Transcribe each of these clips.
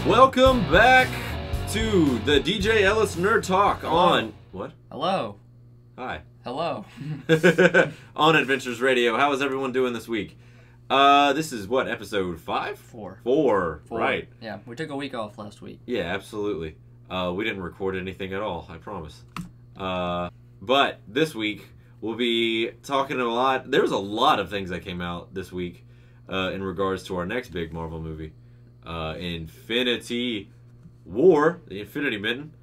Welcome back to the DJ Ellis Nerd Talk on... What? Hello. Hi. Hello. On Adventures Radio. How is everyone doing this week? This is what, episode 5? 4. 4, right. Yeah, we took a week off last week. Yeah, absolutely. We didn't record anything at all, I promise. But this week, we'll be talking a lot. There's a lot of things that came out this week in regards to our next big Marvel movie. Infinity War, the Infinity Mitten.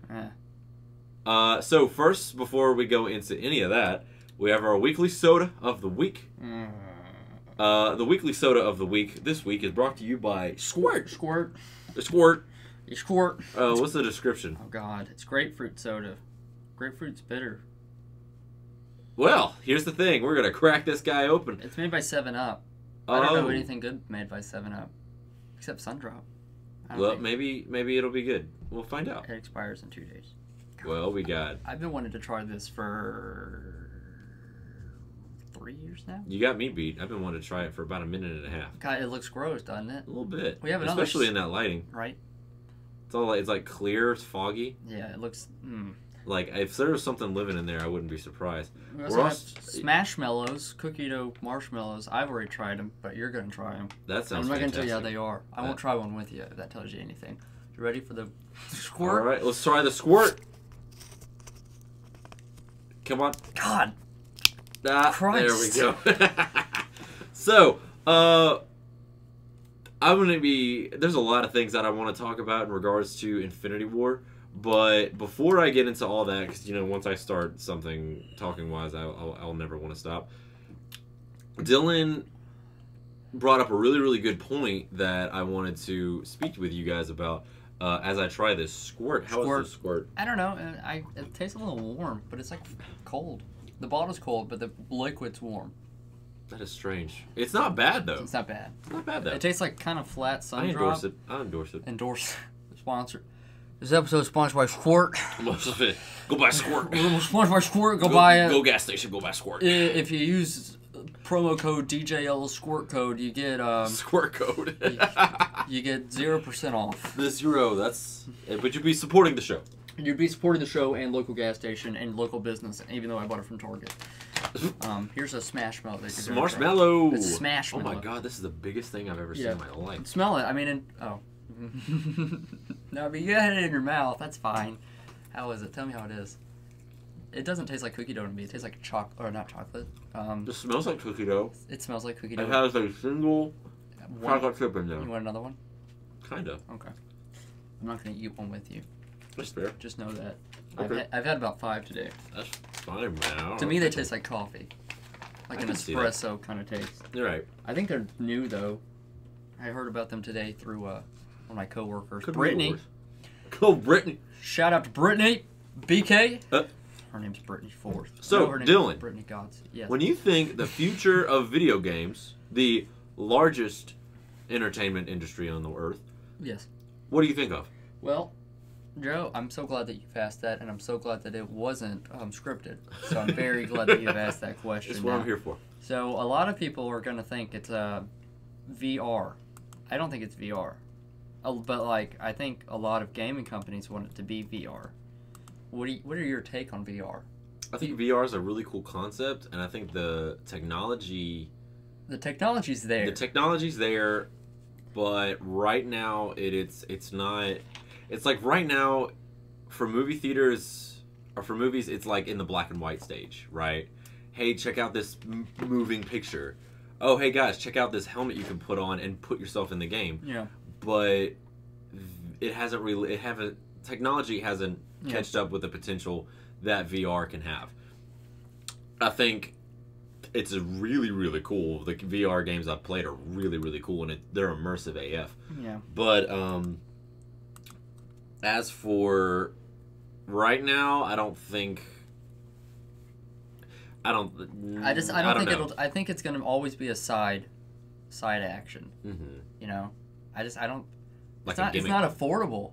So first, before we go into any of that, we have our weekly soda of the week. The weekly soda of the week this week is brought to you by Squirt. Squirt. Squirt. Squirt. What's the description? Oh God, it's grapefruit soda. Grapefruit's bitter. Well, here's the thing. We're gonna crack this guy open. It's made by 7-Up. I don't know anything good made by 7-Up, except Sundrop. Well, maybe it'll be good. We'll find out. It expires in 2 days. God, well, we got... I've been wanting to try this for 3 years now. You got me beat. I've been wanting to try it for about a minute and a half. God, it looks gross, doesn't it? A little bit. We have another... Especially in that lighting. Right. It's like clear, it's foggy. Yeah, it looks... Like, if there was something living in there, I wouldn't be surprised. We also have Smashmallows, cookie dough marshmallows. I've already tried them, but you're going to try them. That sounds I'm not going fantastic. to tell you how they are. I won't try one with you, if that tells you anything. You ready for the squirt? All right, let's try the squirt. Come on. God. Christ. There we go. So, I'm going to be... There's a lot of things that I want to talk about in regards to Infinity War. But before I get into all that, because, you know, once I start something talking-wise, I'll never want to stop. Dylan brought up a really, really good point that I wanted to speak with you guys about as I try this squirt. How is this squirt? I don't know. It tastes a little warm, but it's like cold. The bottle's cold, but the liquid's warm. That is strange. It's not bad, though. It's not bad. It's not bad, though. It tastes like kind of flat Sundrop. I endorse it. I endorse it. Endorse. Sponsor. This episode is sponsored by Squirt. Go buy Squirt. Sponsored by Squirt. Go buy it. Go gas station. Go buy Squirt. If you use promo code DJL Squirt code, you get Squirt code. you get 0% off. The 0. That's. But you'd be supporting the show. You'd be supporting the show and local gas station and local business, even though I bought it from Target. Here's a Smashmallow. Smashmallow. It's Smashmallow. Oh my God, this is the biggest thing I've ever seen in my life. Smell it. I mean, no, but you had it in your mouth. That's fine. How is it? Tell me how it is. It doesn't taste like cookie dough to me. It tastes like chocolate, or not chocolate. It smells like cookie dough. It smells like cookie dough. It has a single chocolate chip in there. You want another one? Kinda. Okay. I'm not gonna eat one with you. That's fair. Just know that. Okay. I've had about 5 today. That's fine, man. To me, they taste like coffee. Like an espresso kind of taste. You're right. I think they're new, though. I heard about them today through one of my coworkers, Could Brittany. Go, Brittany. Shout out to Brittany. BK. Her name's Brittany Forth. So, Dylan. Brittany Gods. Yes. When you think the future of video games, the largest entertainment industry on the earth, yes. What do you think of? Well, Joe, I'm so glad that you've asked that, and I'm so glad that it wasn't scripted. So I'm very glad that you've asked that question. That's what I'm here for. So a lot of people are going to think it's VR. I don't think it's VR. But, like, I think a lot of gaming companies want it to be VR. What are your take on VR? I think VR is a really cool concept, and I think the technology... The technology's there. The technology's there, but right now it's not... It's like right now, for movie theaters, or for movies, it's like in the black and white stage, right? Hey, check out this moving picture. Oh, hey guys, check out this helmet you can put on and put yourself in the game. Yeah. But technology hasn't catched up with the potential that VR can have. I think it's really, really cool. The VR games I've played are really, really cool, and they're immersive AF. Yeah. But as for right now, I don't think I think it's gonna always be a side action. Mm-hmm. You know, I don't. Like it's not affordable.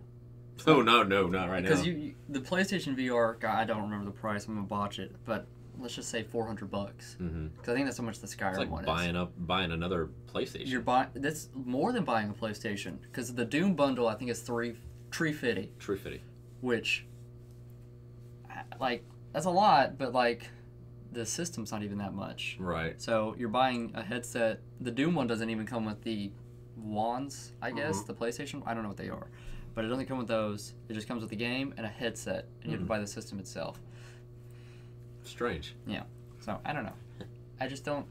No, not right now. Because the PlayStation VR, God, I don't remember the price. I'm gonna botch it, but let's just say $400 bucks. Mm-hmm. Because I think that's how much the Skyrim It's like one buying another PlayStation. You're buying. That's more than buying a PlayStation. Because the Doom bundle, I think, is $350. Which, like, that's a lot, but like, the system's not even that much. Right. So you're buying a headset. The Doom one doesn't even come with the wands, I guess. The PlayStation. I don't know what they are, but it doesn't come with those. It just comes with the game and a headset, and you have to buy the system itself. Strange. Yeah. So I don't know. I just don't.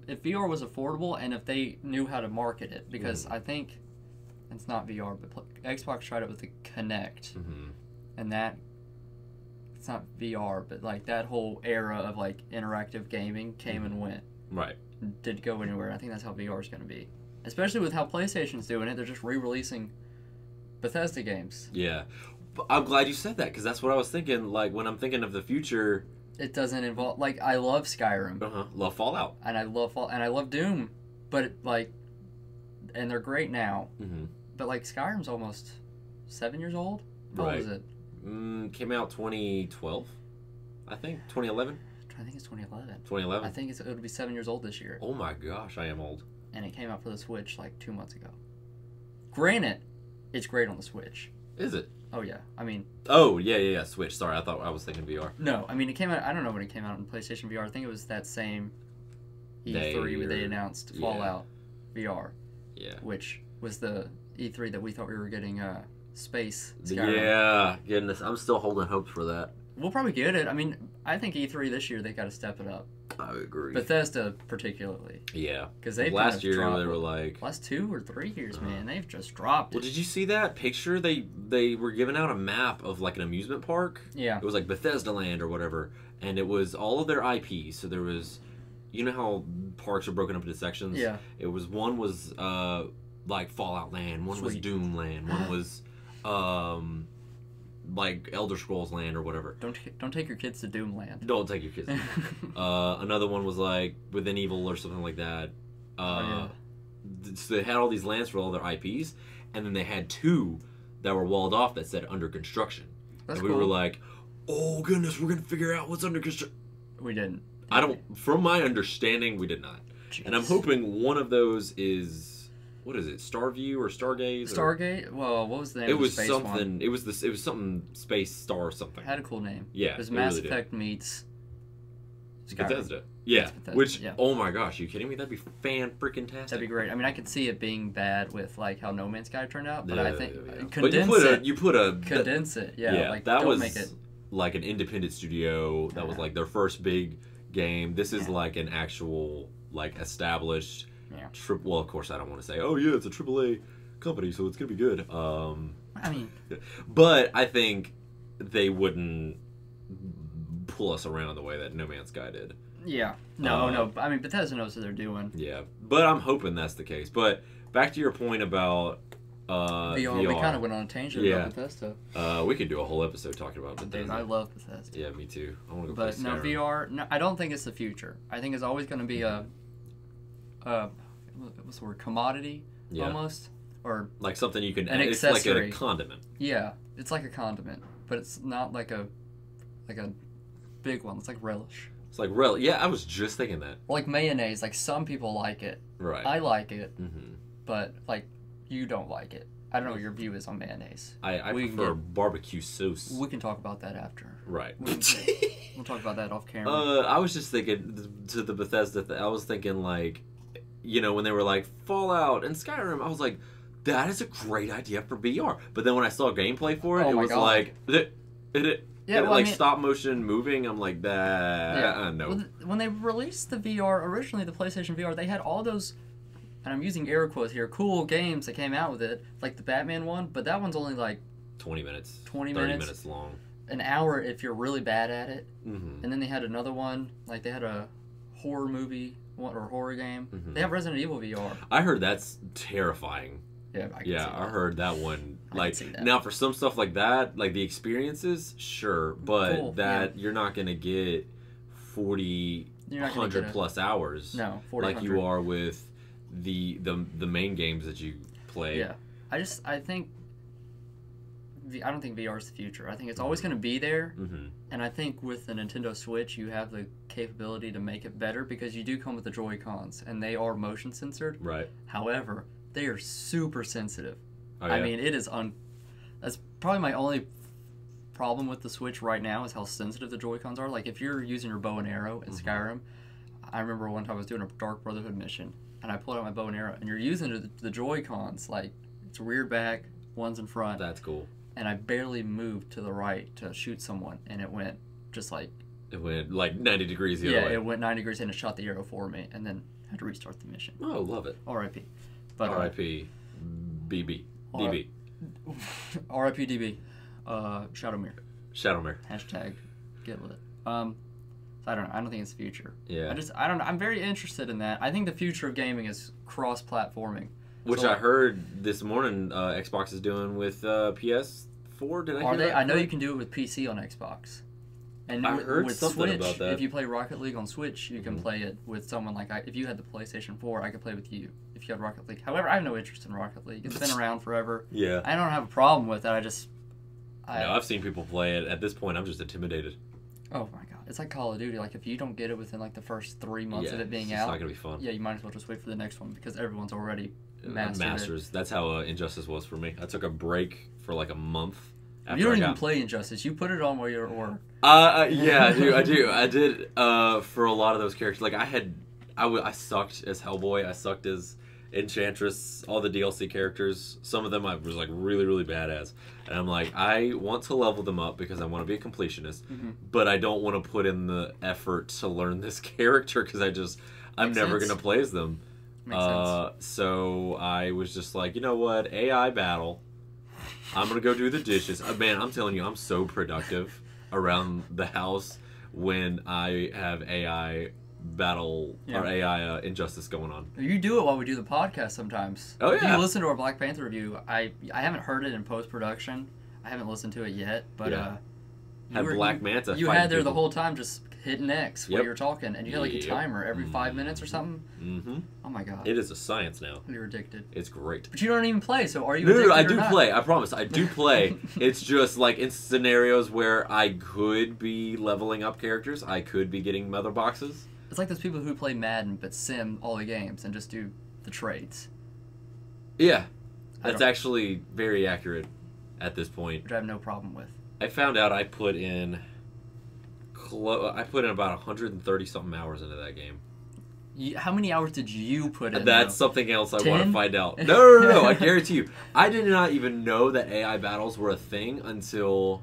If VR was affordable and if they knew how to market it, because I think it's not VR, but Xbox tried it with the Kinect, and that it's not VR, but like that whole era of like interactive gaming came and went. Right. Didn't go anywhere. I think that's how VR is going to be, especially with how PlayStation's doing it. They're just re-releasing Bethesda games. Yeah. But I'm glad you said that because that's what I was thinking. Like when I'm thinking of the future, it doesn't involve like I love Skyrim. Love Fallout. And I love Doom, but like, and they're great now. But like Skyrim's almost 7 years old. How old is it? Came out 2012, I think 2011. I think it's 2011. 2011. I think it'll be 7 years old this year. Oh my gosh, I am old. And it came out for the Switch like 2 months ago. Granted, it's great on the Switch. Is it? Oh yeah, I mean. Oh yeah. Switch. Sorry, I thought I was thinking VR. No, I mean it came out. I don't know when it came out on PlayStation VR. I think it was that same E3 where they announced Fallout VR. Yeah. Which was the E3 that we thought we were getting space. Skyrim. Yeah, goodness, I'm still holding hopes for that. We'll probably get it. I mean, I think E3 this year they got to step it up. I agree. Bethesda particularly. Yeah. Because they last year they were like last 2 or 3 years, man, they've just dropped it. Well, did you see that picture? They were giving out a map of like an amusement park. Yeah. It was like Bethesda Land or whatever, and it was all of their IPs. So there was, you know how parks are broken up into sections. Yeah. It was one was like Fallout Land, one was Doom Land, one was like Elder Scrolls Land or whatever. Don't take your kids to Doom Land. Don't take your kids. Another one was like Within Evil or something like that. So they had all these lands for all their IPs, and then they had 2 that were walled off that said under construction. That's and we cool. were like, oh goodness, we're gonna figure out what's under construction. We didn't. From my understanding, we did not. Jeez. And I'm hoping one of those is. What is it? Starview or Stargaze? Stargate? Well, what was the name of the space one? It was something space star something. It had a cool name. Yeah. It was Mass Effect meets Skyrim. Bethesda. Yeah. Bethesda. Which yeah. Oh my gosh, are you kidding me? That'd be fan-freaking-tastic. That'd be great. I mean, I could see it being bad with like how No Man's Sky turned out, but I think you put a condense it. Yeah. Like that don't was make it like an independent studio. That was like their first big game. This is like an actual like established. Yeah. Well, of course, I don't want to say, oh yeah, it's a AAA company, so it's gonna be good. I mean, but I think they wouldn't pull us around the way that No Man's Sky did. Yeah. No. I mean, Bethesda knows what they're doing. Yeah, but I'm hoping that's the case. But back to your point about VR. We kind of went on a tangent about Bethesda. We could do a whole episode talking about Bethesda. Dude, I love Bethesda. Yeah, me too. I want to go but play no, Skyrim. VR, no, I don't think it's the future. I think it's always going to be a what's the word? Commodity, almost, or like something you can. An it's accessory. like a condiment. Yeah, it's like a condiment, but it's not like a big one. It's like relish. It's like Yeah, I was just thinking that. Or like mayonnaise. Like some people like it. Right. I like it, but like you don't like it. I don't know what your view is on mayonnaise. I prefer barbecue sauce. We can talk about that after. Right. We'll talk about that off camera. I was just thinking to the Bethesda thing. I was thinking like, you know, when they were like Fallout and Skyrim, I was like, that is a great idea for VR. But then when I saw gameplay for it, it was like, stop motion moving. I'm like, that. Yeah. No. Well, when they released the VR originally, the PlayStation VR, they had all those. And I'm using air quotes here, cool games that came out with it, like the Batman one, but that one's only like 20 minutes. 30 minutes long. An hour if you're really bad at it. Mm-hmm. And then they had another one, like they had a horror movie or horror game. Mm-hmm. They have Resident Evil VR. I heard that's terrifying. Yeah, I heard that one. Like now for some stuff like that, like the experiences, sure, but you're not gonna get 100 plus hours. No, 40, like you are with the main games that you play. Yeah, I think I don't think VR is the future. I think it's always going to be there, Mm-hmm. and I think with the Nintendo Switch, you have the capability to make it better because you do come with the Joy-Cons, and they are motion censored. Right. However, they are super sensitive. Oh, yeah? I mean, it is that's probably my only problem with the Switch right now is how sensitive the Joy-Cons are. Like, if you're using your bow and arrow in Skyrim, I remember one time I was doing a Dark Brotherhood mission, and I pulled out my bow and arrow, and you're using the Joy-Cons, like, it's rear back, one's in front. That's cool. And I barely moved to the right to shoot someone, and it went just like... It went like 90 degrees the other way. Yeah, it went 90 degrees, and it shot the arrow for me, and then had to restart the mission. Oh, love it. R.I.P. But R.I.P. BB. DB. R.I.P. DB. Shadowmere. Shadowmere. Hashtag get lit. I don't know. I don't think it's the future. Yeah. I don't know. I'm very interested in that. I think the future of gaming is cross-platforming. Which I heard this morning Xbox is doing with PS4. Did I hear that? I know you can do it with PC on Xbox. And I heard with something Switch, about that. if you play Rocket League on Switch, you can play it with someone like if you had the PlayStation 4, I could play with you if you had Rocket League. However, I have no interest in Rocket League. It's been around forever. Yeah. I don't have a problem with it. I've seen people play it. At this point, I'm just intimidated. Oh my god. It's like Call of Duty. Like, if you don't get it within like the first 3 months of it being it's out, not going to be fun. yeah, you might as well just wait for the next one because everyone's already mastered it. That's how Injustice was for me. I took a break for like a month. You don't even play Injustice. You put it on while you're at work. Yeah, I do. I did for a lot of those characters. Like I sucked as Hellboy. I sucked as Enchantress. All the DLC characters. Some of them I was like really, really bad as. And I'm like, I want to level them up because I want to be a completionist. Mm-hmm. But I don't want to put in the effort to learn this character because I'm never going to play as them. Makes sense. So I was just like, you know what? AI battle. I'm going to go do the dishes. Man, I'm telling you, I'm so productive around the house when I have AI battle or AI Injustice going on. You do it while we do the podcast sometimes. Oh, yeah. You listen to our Black Panther review. I haven't heard it in post-production. I haven't listened to it yet, but Black Manta. You had there the whole time just hitting X while you were talking, and you had like a timer every 5 minutes or something. Mm-hmm. Oh my god. It is a science now. You're addicted. It's great. But you don't even play, so are you addicted No, I or do not? play. I promise. I do play. It's just like in scenarios where I could be leveling up characters. I could be getting mother boxes. It's like those people who play Madden but sim all the games and just do the trades. Yeah. That's actually very accurate at this point. Which I have no problem with. I found out I put in about 130 something hours into that game. How many hours did you put in? That's something else I 10? want to find out. No. I guarantee you. I did not even know that AI battles were a thing until,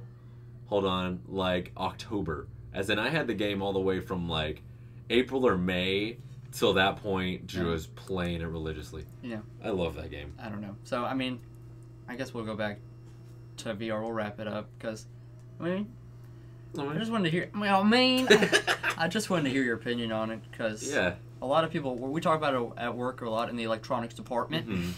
hold on, like October. As in, I had the game all the way from like April or May till that point, just playing it religiously. Yeah. I love that game. I don't know. So, I mean, I guess we'll go back to VR. We'll wrap it up because, I just wanted to hear. I just wanted to hear your opinion on it because a lot of people. We talk about it at work a lot in the electronics department. Mm-hmm.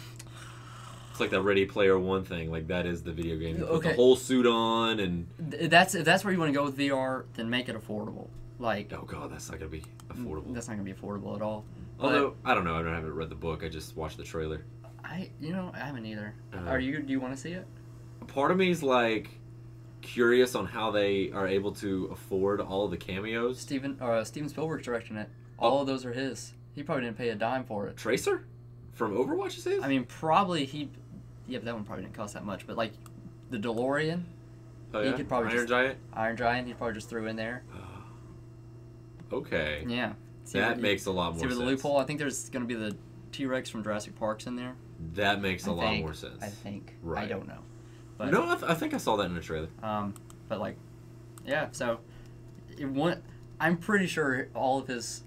It's like that Ready Player One thing. Like that is the video game. You put the whole suit on, and if that's where you want to go with VR, then make it affordable. Like, oh god, that's not gonna be affordable. That's not gonna be affordable at all. Although I don't know, I haven't read the book. I just watched the trailer. I haven't either. Do you want to see it? Part of me is like curious on how they are able to afford all of the cameos. Steven Spielberg's directing it. All of those are his. He probably didn't pay a dime for it. Tracer from Overwatch is his? I mean, probably he. Yeah, but that one probably didn't cost that much. But like the DeLorean, he could probably Iron Giant. He probably just threw in there. Okay. Yeah. That makes a lot more sense. See the loophole? I think there's going to be the T-Rex from Jurassic Park's in there. That makes a lot more sense. I think. Right. I don't know. But, no, I think I saw that in the trailer. But like, yeah. So, I'm pretty sure all of his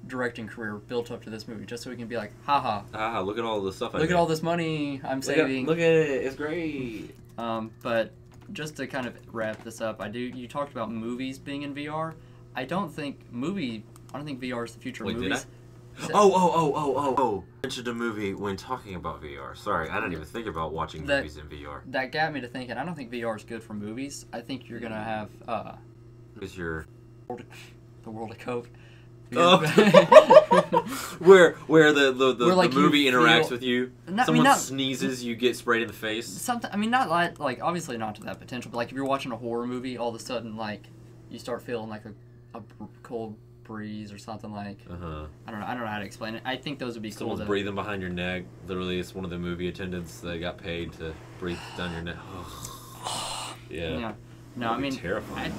directing career built up to this movie, just so he can be like, haha. Look at all the stuff. Look at all this money I'm saving. Look at it. It's great. But just to kind of wrap this up, you talked about movies being in VR. I don't think VR is the future of movies. Did I? Oh. Mentioned a movie when talking about VR. Sorry, I didn't even think about watching movies in VR. That got me to thinking, I don't think VR is good for movies. I think you're going to have... Is your... The World of Coke. Oh. where the like, movie you interacts feel- with you. Not- I Someone mean, not- sneezes, you get sprayed in the face. Something. I mean, not like obviously not to that potential, but like if you're watching a horror movie, all of a sudden like you start feeling like a cold breeze or something like. I don't know how to explain it. I think those would be Someone's cool. breathing behind your neck. Literally, it's one of the movie attendants that got paid to breathe down your neck. Yeah. Yeah. No, That'd I be mean, terrifying.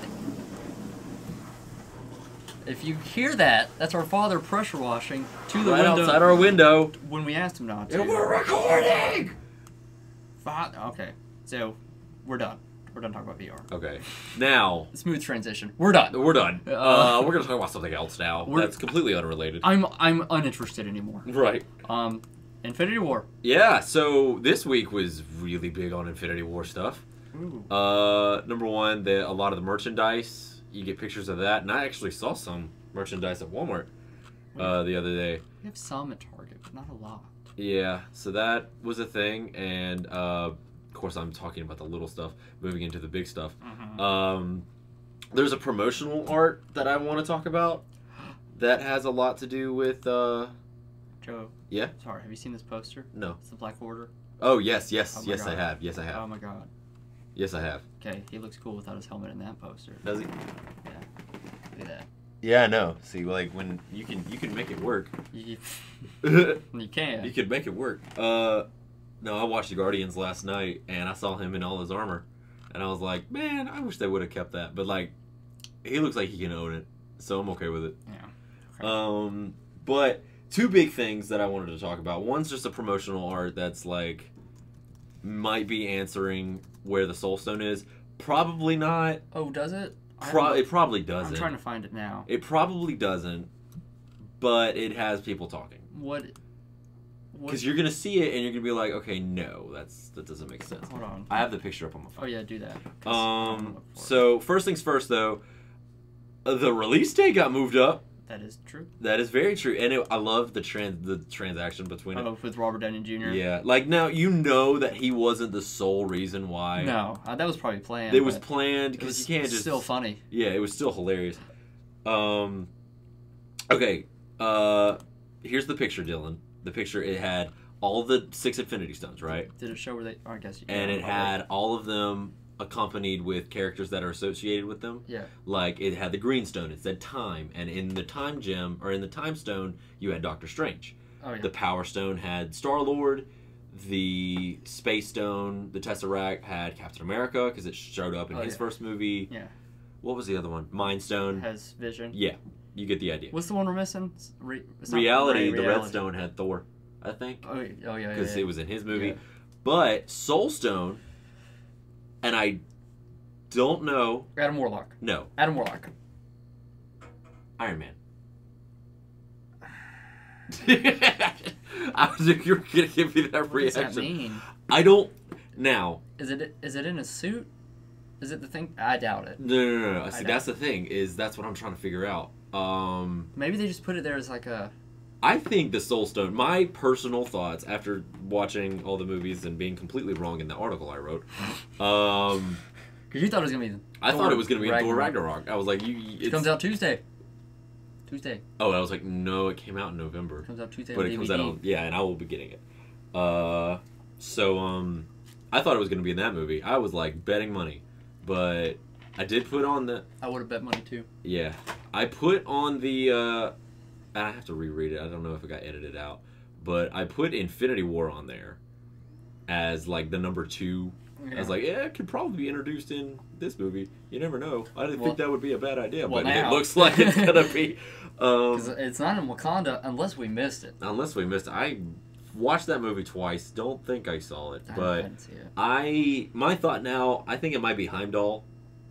if you hear that, that's our father pressure washing to the Right window outside our window. when we asked him not to. And we're recording. Okay, so we're done. We're done talking about VR. Okay. Now Smooth transition. We're done. we're done. We're gonna talk about something else now. That's completely unrelated. I'm uninterested anymore. Right. Infinity War. Yeah. So this week was really big on Infinity War stuff. Ooh. Number one, a lot of the merchandise. You get pictures of that, and I actually saw some merchandise at Walmart the other day. We have some at Target, but not a lot. Yeah, so that was a thing, and of course I'm talking about the little stuff, moving into the big stuff. There's a promotional art that I want to talk about that has a lot to do with Joe. Yeah? Sorry, have you seen this poster? No. It's the Black Order. Oh yes, Oh my yes I God. have. Yes I have. Oh my god. Yes I have. Okay, he looks cool without his helmet in that poster. Does he? Yeah. Look at that. Yeah, I know. See, like when you can make it work. You You can. could make it work. No, I watched the Guardians last night, and I saw him in all his armor, and I was like, man, I wish they would have kept that. But like, he looks like he can own it, so I'm okay with it. Yeah. Okay. But two big things that I wanted to talk about. One's just a promotional art that's like might be answering where the Soul Stone is. Probably not. Oh, does it? It probably doesn't. I'm trying to find it now. It probably doesn't, but it has people talking. What? Because you're gonna see it and you're gonna be like, okay, no, that doesn't make sense. Hold on. I have the picture up on my Oh phone. yeah, do that. 'cause I'm gonna look for it. So first things first, though, the release date got moved up. That is true. That is very true, and I love the transaction between it. Oh, with Robert Downey Jr. Yeah, like now you know that he wasn't the sole reason why. No, that was probably planned. It was but planned it because was you can't just. still funny. Yeah, it was still hilarious. Okay. Here's the picture, Dylan. The picture, it had all the 6 Infinity Stones, right? Did it show where they? Oh, I guess you. And yeah, it had all of them accompanied with characters that are associated with them. Yeah. Like it had the Green Stone. It said Time, and in the Time Gem or in the Time Stone, you had Doctor Strange. Oh yeah. The Power Stone had Star-Lord. The Space Stone, the Tesseract, had Captain America because it showed up in his first movie. Yeah. What was the other one? Mind Stone. Has Vision. Yeah, you get the idea. What's the one we're missing? It's not Reality, the Red Reality. Stone had Thor, I think, Oh yeah. because it was in his movie. Yeah. But Soul Stone, and I don't know. Adam Warlock. No, Adam Warlock. Iron Man. I was you were gonna give me that What does reaction. that mean? I don't. Now, Is it in a suit? Is it the thing? I doubt it. no. I See, doubt that's the thing. That's what I'm trying to figure out. Maybe they just put it there as like a. I think the Soul Stone. My personal thoughts after watching all the movies and being completely wrong in the article I wrote. Because you thought it was gonna be. I thought it was gonna be Thor Ragnarok. Ragnarok. I was like, It comes out Tuesday. Tuesday. Oh, I was like, no, it came out in November. Comes out Tuesday. But on it comes DVD. out on, yeah, and I will be getting it. I thought it was gonna be in that movie. I was like betting money, but I did put on the. I would have bet money too. Yeah, I put on the. I have to reread it. I don't know if it got edited out, but I put Infinity War on there as like the number 2. Yeah. I was like, yeah, it could probably be introduced in this movie. You never know. I didn't Well- think that would be a bad idea, well, but it now. looks like it's gonna be. 'Cause it's not in Wakanda unless we missed it. Unless we missed it. I watched that movie twice. Don't think I saw it, I but didn't see it. my thought now, I think it might be Heimdall,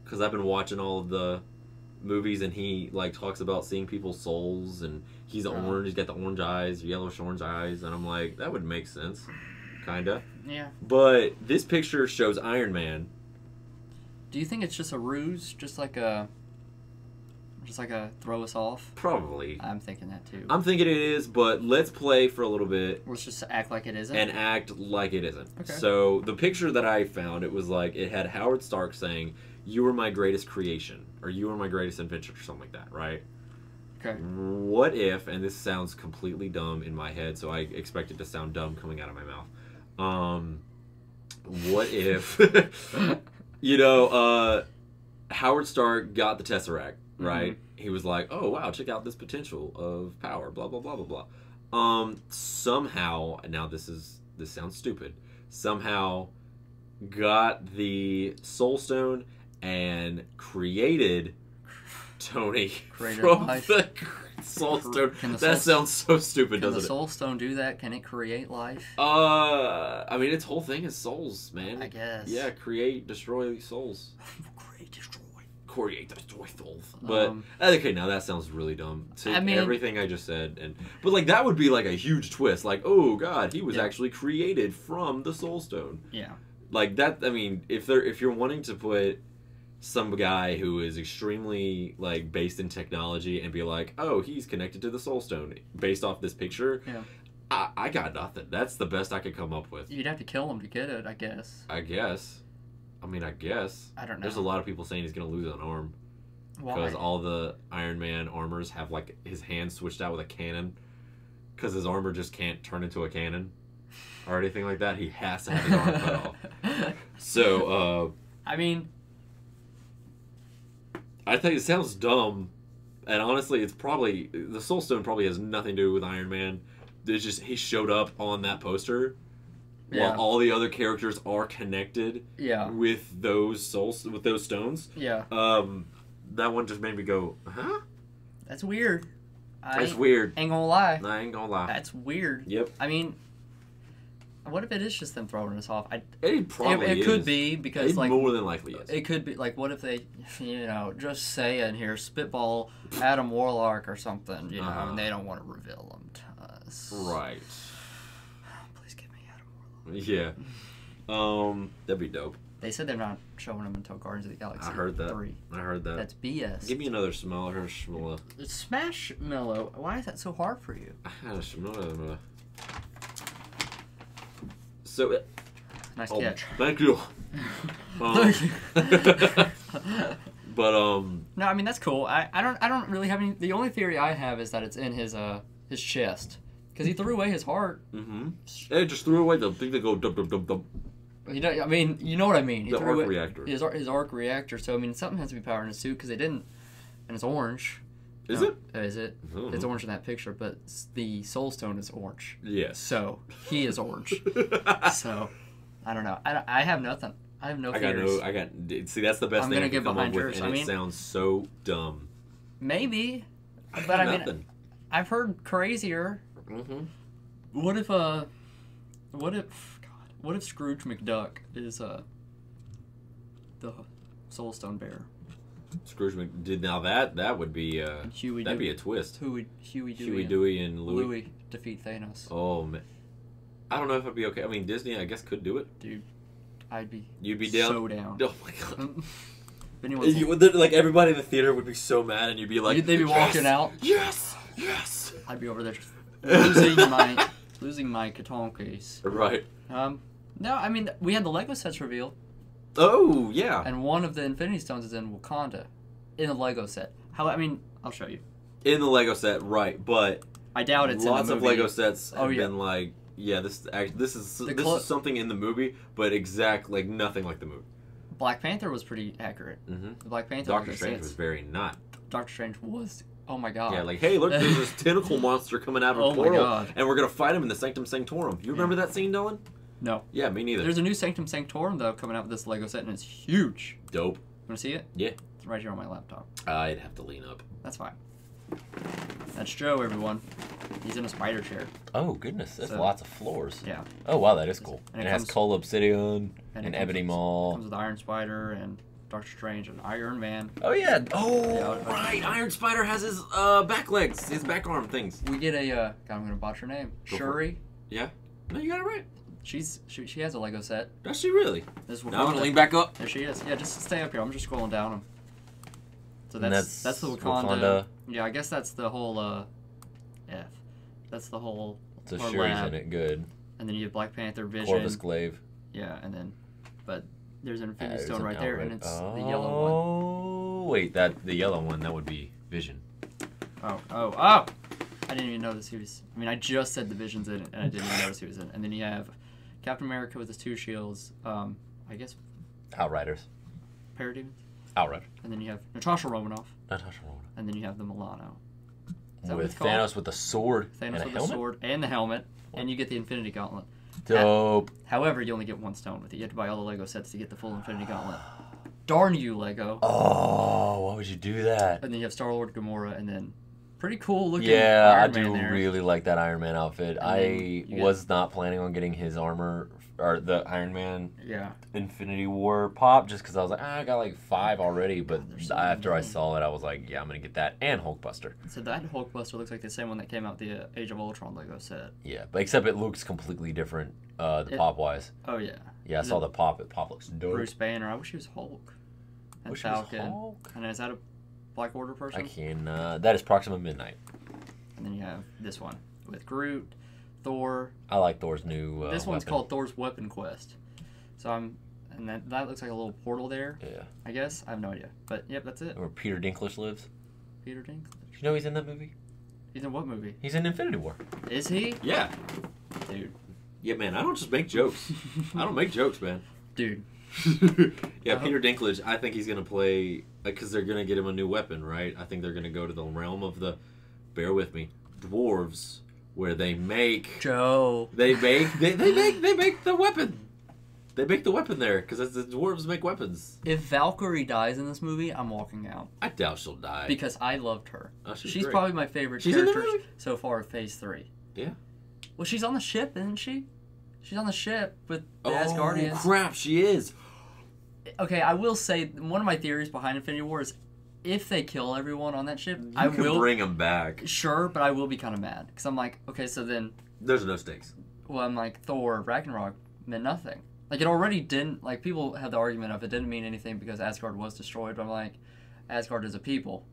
because I've been watching all of the movies and he like talks about seeing people's souls and he's orange. He's got the orange eyes, yellowish orange eyes, and I'm like, that would make sense, kinda. Yeah. But this picture shows Iron Man. Do you think it's just a ruse, just like a throw us off? Probably. I'm thinking that too. I'm thinking it is, but let's play for a little bit. Let's just act like it isn't. And act like it isn't. Okay. So the picture that I found, it was like it had Howard Stark saying, "You were my greatest creation," or "You were my greatest invention," or something like that, right? Okay. What if, and this sounds completely dumb in my head, so I expect it to sound dumb coming out of my mouth. What if, Howard Stark got the Tesseract, right? He was like, oh, wow, check out this potential of power, blah, blah, blah, blah, blah. Somehow, now this sounds stupid, somehow got the Soul Stone and created Tony from life. the Soul Stone. Sounds so stupid, doesn't it? Can the Soul Stone do that? Can it create life? I mean, its whole thing is souls, man. I guess. Yeah, create, destroy souls. Create, destroy souls. But okay, now that sounds really dumb. To everything I just said, but like that would be like a huge twist. Like, oh god, he was actually created from the Soul Stone. Yeah. Like that. I mean, if you're wanting to put some guy who is extremely like based in technology and be like, oh, he's connected to the Soul Stone based off this picture. Yeah. I got nothing. That's the best I could come up with. You'd have to kill him to get it, I guess. I guess. I don't know. There's a lot of people saying he's going to lose an arm. Why? Because all the Iron Man armors have like his hand switched out with a cannon. Because his armor just can't turn into a cannon or anything like that. He has to have his arm cut off. So, I mean, I think it sounds dumb. And honestly, it's probably the Soul Stone probably has nothing to do with Iron Man. There's just he showed up on that poster. While all the other characters are connected with those stones. Yeah. That one just made me go, huh? That's weird. That's weird. Ain't gonna lie. I ain't gonna lie. That's weird. Yep. I mean, what if it is just them throwing us off? It probably is. It could be because it more than likely is. It could be like, what if they, just say in here, spitball Adam Warlock or something, and they don't want to reveal them to us. Right. Yeah. That'd be dope. They said they're not showing them until Guardians of the Galaxy 3. I heard that. That's BS. Give me another Schmella. Smash Mallow. Why is that so hard for you? I had a Schmella. So, nice catch. Thank you. But no, I mean that's cool. I don't really have any. The only theory I have is that it's in his chest. Because he threw away his heart. Mm-hmm. He just threw away the thing that go dum dum dum dum. I mean, you know what I mean. The arc reactor. His arc reactor. So I mean, something has to be powering his suit because they didn't. And it's orange. Is it? Is it? It's orange in that picture, but the Soul Stone is orange. Yes. So he is orange. So I don't know. I have nothing. I have no fears. See, that's the best thing I can come up with, and it sounds so dumb. Maybe, but I mean, I've heard crazier. Mm-hmm. What if Scrooge McDuck is the Soul Stone bearer? Scrooge McDuck. Now that would be that'd be a twist. Huey, Dewey, and Louie defeat Thanos. Oh man, I don't know if I'd be okay. I mean, Disney, I guess, could do it. Dude, You'd be down. So down. Oh my god. Like everybody in the theater would be so mad, and you'd be like, they'd be walking out. Yes. I'd be over there just losing my Catan case. Right. No, I mean we had the Lego sets revealed. Oh yeah. And one of the Infinity Stones is in Wakanda, in the Lego set. I'll show you. In the Lego set, right? But I doubt it's lots in the movie. of Lego sets have been like, this is something in the movie, but nothing like the movie. Black Panther was pretty accurate. Mm-hmm. The Black Panther. Doctor Strange was very not. Doctor Strange was. Oh my god. Yeah, like, hey, look, there's this tentacle monster coming out of a portal, and we're gonna fight him in the Sanctum Sanctorum. You remember that scene, Dylan? No. Yeah, me neither. There's a new Sanctum Sanctorum though coming out with this Lego set, and it's huge. Dope. Want to see it? Yeah. It's right here on my laptop. I'd have to lean up. That's fine. That's Joe, everyone. He's in a spider chair. Oh goodness, there's lots of floors. Yeah. Oh wow, that is cool. And it has Coal Obsidian and Ebony Maw. Comes with Iron Spider and Doctor Strange and Iron Man. Oh yeah. Right. Iron Spider has his back legs, his back arm things. We get a God, I'm gonna botch her name. Shuri. Yeah. No, you got it right. She has a Lego set. Does she really? This now I'm gonna lean back up. There she is. Yeah, just stay up here. I'm just scrolling down them. So that's the Wakanda. Yeah, I guess that's the whole F. That's the whole. So Shuri's in it. Good. And then you have Black Panther, Vision. Corvus Glaive. Yeah, and then, but there's an Infinity Stone right there, and it's the yellow one. Oh wait, the yellow one that would be Vision. Oh! I didn't even notice he was. I mean, I just said the Vision's in it, and I didn't even notice he was in it. And then you have Captain America with his 2 shields. I guess Outriders. Parademons. Outrider. And then you have Natasha Romanoff. Natasha Romanoff. And then you have the Milano. Is that what With it's called? Thanos with the sword Thanos and a with helmet. the sword and the helmet, and you get the Infinity Gauntlet. Dope. However, you only get 1 stone with it. You have to buy all the Lego sets to get the full Infinity Gauntlet. Darn you, Lego. Oh, why would you do that? And then you have Star-Lord, Gamora, and then pretty cool looking Yeah, Iron I do Man there. really like that Iron Man outfit. And I then you was not planning on getting his armor or the Iron Man Yeah. Infinity War pop just because I was like, I got like 5 already. But There's so after I many. saw it, I was like, yeah, I'm gonna get that and Hulkbuster. So that Hulkbuster looks like the same one that came out the Age of Ultron Lego set. Yeah, but except it looks completely different, pop wise. Oh, yeah. Yeah, I saw the pop. It pop looks dope. Bruce Banner. I wish he was Hulk. And Wish he was Falcon. Hulk. And is that a Black Order person? I can. That is Proxima Midnight. And then you have this one with Groot, Thor. I like Thor's new. This one's weapon. called Thor's Weapon Quest. So and that looks like a little portal there. Yeah. I guess I have no idea, but yep, that's it. Where Peter Dinklage lives. Peter Dinklage. You know he's in that movie. He's in what movie? He's in Infinity War. Is he? Yeah. Dude. Yeah, man. I don't just make jokes. I don't make jokes, man. Dude. Yeah, Peter Dinklage. I think he's gonna play because they're gonna get him a new weapon, right? I think they're gonna go to the realm of the. Bear with me, dwarves, where they make. Joe. They make the weapon. They make the weapon there because the dwarves make weapons. If Valkyrie dies in this movie, I'm walking out I doubt she'll die. because I loved her. Oh, she's She's great. probably my favorite She's in the character movie? so far of Phase 3. Yeah. Well, she's on the ship, isn't she? She's on the ship with the Oh Asgardians. crap! She is. Okay, I will say one of my theories behind Infinity War is if they kill everyone on that ship, I You can will bring them back. Sure, but I will be kind of mad because I'm like, okay, so then, There's no stakes. well, I'm like Thor Ragnarok meant nothing. Like it already didn't. Like people have the argument of it didn't mean anything because Asgard was destroyed. But I'm like, Asgard is a people.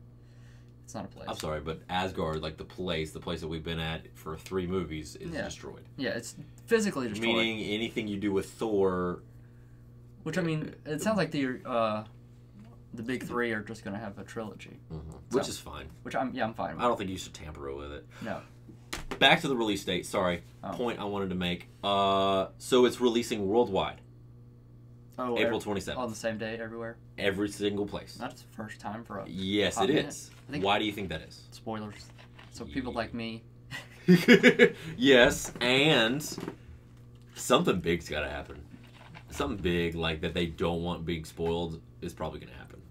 It's not a place. I'm sorry, but Asgard, like the place that we've been at for 3 movies, is destroyed. Yeah, it's physically destroyed. Meaning anything you do with Thor. Which I mean, it sounds like the big 3 are just gonna have a trilogy, Which is fine. which I'm fine with. I don't think you should tamper with it. No. Back to the release date. Sorry, Oh. point I wanted to make. So it's releasing worldwide, Oh, April 27th, on the same day everywhere. every single place. That's the first time for us. Yes, Oh, it man. is. I think- Why do you think that is? Spoilers. So people like me. Yes, and something big's got to happen. Something big like that they don't want being spoiled is probably going to happen.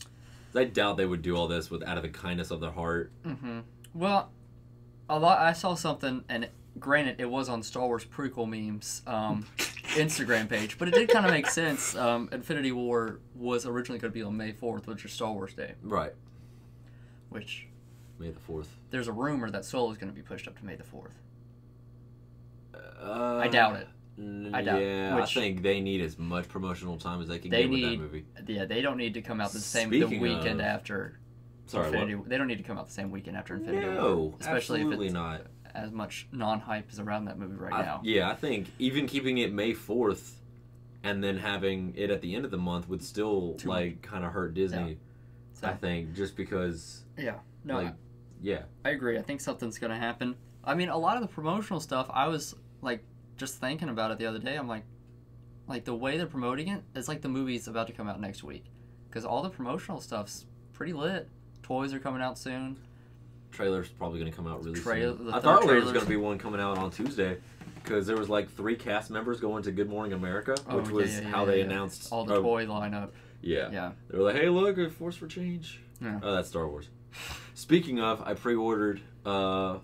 I doubt they would do all this out of the kindness of their heart. Mm-hmm. Well, I saw something, and granted, it was on Star Wars prequel memes Instagram page, but it did kind of make sense. Infinity War was originally going to be on May 4th, which is Star Wars Day. Right. Which May the 4th. there's a rumor that Solo is going to be pushed up to May the 4th. I doubt it. I doubt it. Yeah, Which- I think they need as much promotional time as they can They get with that need, movie. yeah, they don't need to come out the Speaking weekend of- after. Sorry, Infinity. what? They don't need to come out the same weekend after Infinity War, No, especially if absolutely it's not. as much non-hype is around that movie right now. Yeah, I think even keeping it May 4th and then having it at the end of the month would still kind of hurt Disney. So, I think just because yeah, no, like yeah. I agree. I think something's gonna happen. I mean, a lot of the promotional stuff, I was like just thinking about it the other day. I'm like the way they're promoting it, it's like the movie's about to come out next week, because all the promotional stuff's pretty lit. Toys are coming out soon. Trailer's probably going to come out really The soon. I third thought there was trailer's- going to be one coming out on Tuesday because there was like 3 cast members going to Good Morning America, which was how they announced all the toy lineup. Yeah. Yeah. They were like, "Hey, look, a Force for Change." Yeah. Oh, that's Star Wars. Speaking of, I pre-ordered Thrawn.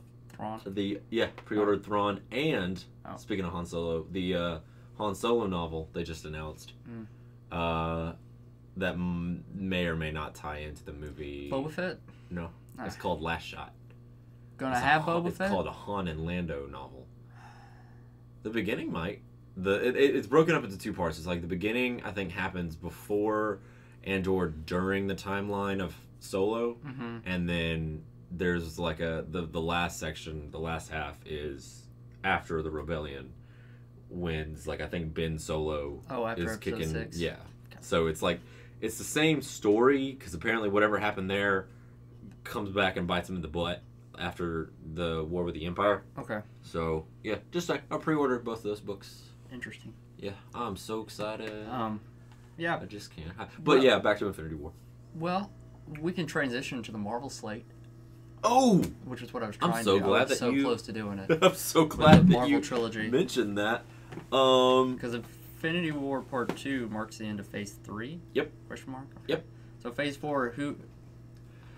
pre-ordered Thrawn and Oh. speaking of Han Solo, the Han Solo novel they just announced. That may or may not tie into the movie. Boba Fett. No, Ah. it's called Last Shot. Gonna It's have Boba It's Fett. called a Han and Lando novel. The beginning might. It's broken up into 2 parts. It's like the beginning, I think, happens before and or during the timeline of Solo, and then there's like the last section, the last half is after the rebellion, when like I think Ben Solo After is episode kicking. 6. Yeah, so it's like it's the same story because apparently whatever happened there comes back and bites him in the butt after the War with the Empire. Okay. So yeah, just I'll pre-order both of those books. Interesting. Yeah, I'm so excited. Yeah. I just can't. But yeah, back to Infinity War. Well, we can transition to the Marvel slate, Oh, which is what I was trying I'm so to do. glad I was that so you. close to doing it. I'm so With glad the that Marvel you trilogy. mentioned that. Because Infinity War Part 2 marks the end of Phase 3? Yep. Question mark? Okay. Yep. So Phase 4, who...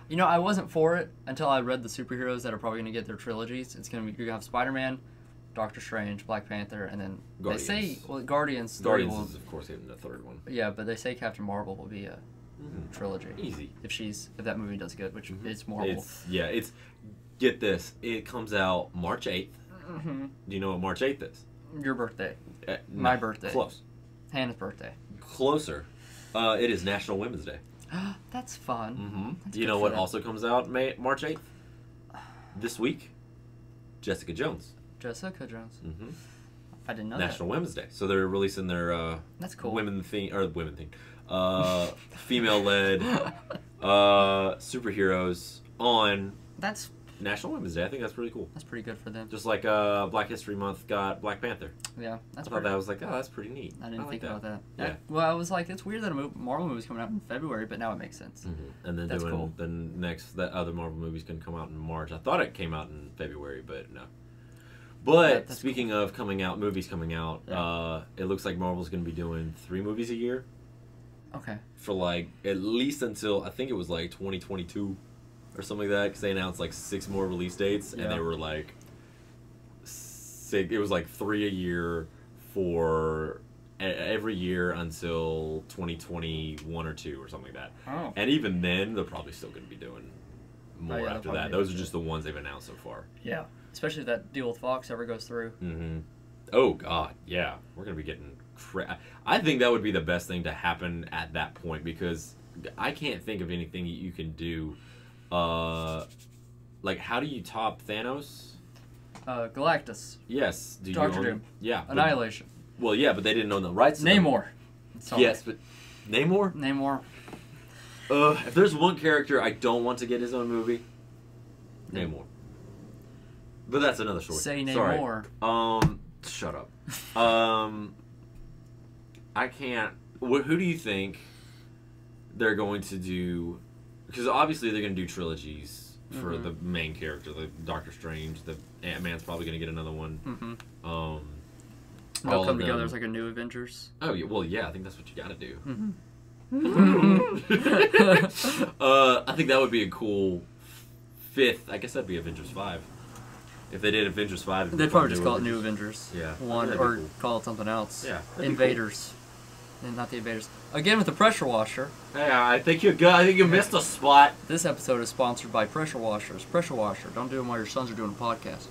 You know, I wasn't for it until I read the superheroes that are probably going to get their trilogies. It's going to be... You're going to have Spider-Man, Doctor Strange, Black Panther, and then... Guardians. They say... Well, Guardians... Guardians is, of course, getting the third one. Yeah, but they say Captain Marvel will be a trilogy. Easy. If that movie does good, which it's Marvel. It's... Get this. It comes out March 8th. Mm-hmm. Do you know what March 8th is? Your birthday. No, My birthday. Close. Hannah's birthday. Closer. It is National Women's Day. That's fun. Mm-hmm. That's You good know for what them. also comes out March 8th? This week? Jessica Jones. Jessica Jones. Mm-hmm. I didn't know National Women's Day. So they're releasing their That's cool. women theme female-led superheroes on That's National Women's Day. I think that's pretty cool. pretty good for them. Just like Black History Month got Black Panther. Yeah, that's I thought pretty. that was like, oh, that's pretty neat. I didn't like think about that. Yeah. Well, I was like, it's weird that a Marvel movie's coming out in February, but now it makes sense. Mm-hmm. And then That's cool. that other Marvel movie's gonna come out in March. I thought it came out in February, but no. But That's speaking of movies coming out, Yeah. it looks like Marvel's gonna be doing 3 movies a year Okay. for like at least until I think it was like 2022 or something like that, because they announced like 6 more release dates, and Yeah. they were like it was like 3 a year for every year until 2021 or 2 or something like that. Oh. And even then, they're probably still going to be doing more yeah, after they'll that. probably Those do are it. just the ones they've announced so far. Yeah. Especially if that deal with Fox ever goes through. Mm-hmm. Oh God, yeah, we're going to be getting. I think that would be the best thing to happen at that point, because I can't think of anything that you can do. Like, how do you top Thanos? Galactus. Yes. Do you Dr. own- Doom. Yeah. but- Annihilation. well, yeah, but they didn't own the rights to them. Namor. Sorry. Yes, but Namor? Namor. If there's one character I don't want to get his own movie, Namor. But that's another story. Say Sorry. Namor. Shut up. I can't. Who do you think they're going to do? Because obviously they're going to do trilogies for the main character, the Doctor Strange. The Ant-Man's probably going to get another one. Mm-hmm. All They'll of come together them. as like a new Avengers. Oh yeah, well yeah, I think that's what you got to do. Mm-hmm. I think that would be a cool 5th. I guess that'd be Avengers 5. If they did Avengers 5, it'd be They'd probably fun just to do call it New Avengers. Yeah. One, That'd be or cool. call it something else. Yeah. that'd be Invaders. And not the Invaders. Again with the pressure washer. cool. Yeah, I think you missed a spot. This episode is sponsored by Pressure Washers. Pressure Washer. Don't do them while your sons are doing a podcast.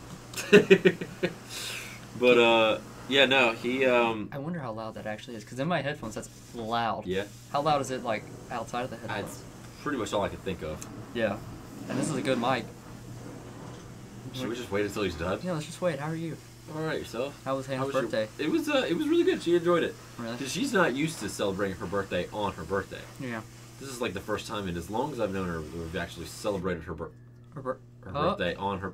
But yeah, no, he I wonder how loud that actually is, because in my headphones that's loud. yeah, How loud is it like outside of the headphones? that's pretty much all I could think of. Yeah. And this is a good mic. Should we just wait until he's done? Yeah, let's just wait. How are you? All right, yourself. How was Hannah's your- birthday? It was really good. She enjoyed it. Really? Because she's not used to celebrating her birthday on her birthday. Yeah. This is like the first time in as long as I've known her we've actually celebrated her birthday on her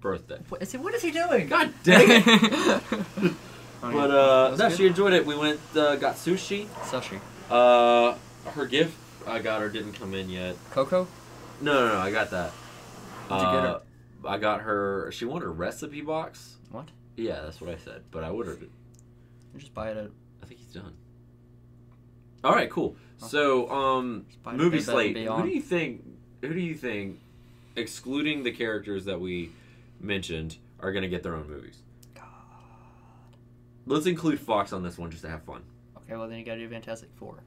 birthday. What is he doing? God dang it! Oh, But yeah. no, she enjoyed it. We went got sushi. Sushi. Her gift I got her didn't come in yet. Coco? No, I got that. What'd you get her? I got her. She wanted a recipe box. What? Yeah, that's what I said. But I ordered it. You just buy it at... I think he's done. All right, cool. So, buy it at movie Bed Bath & slate. Beyond. Who do you think, excluding the characters that we mentioned, are going to get their own movies? God. Let's include Fox on this one just to have fun. Okay, well then you gotta do Fantastic Four.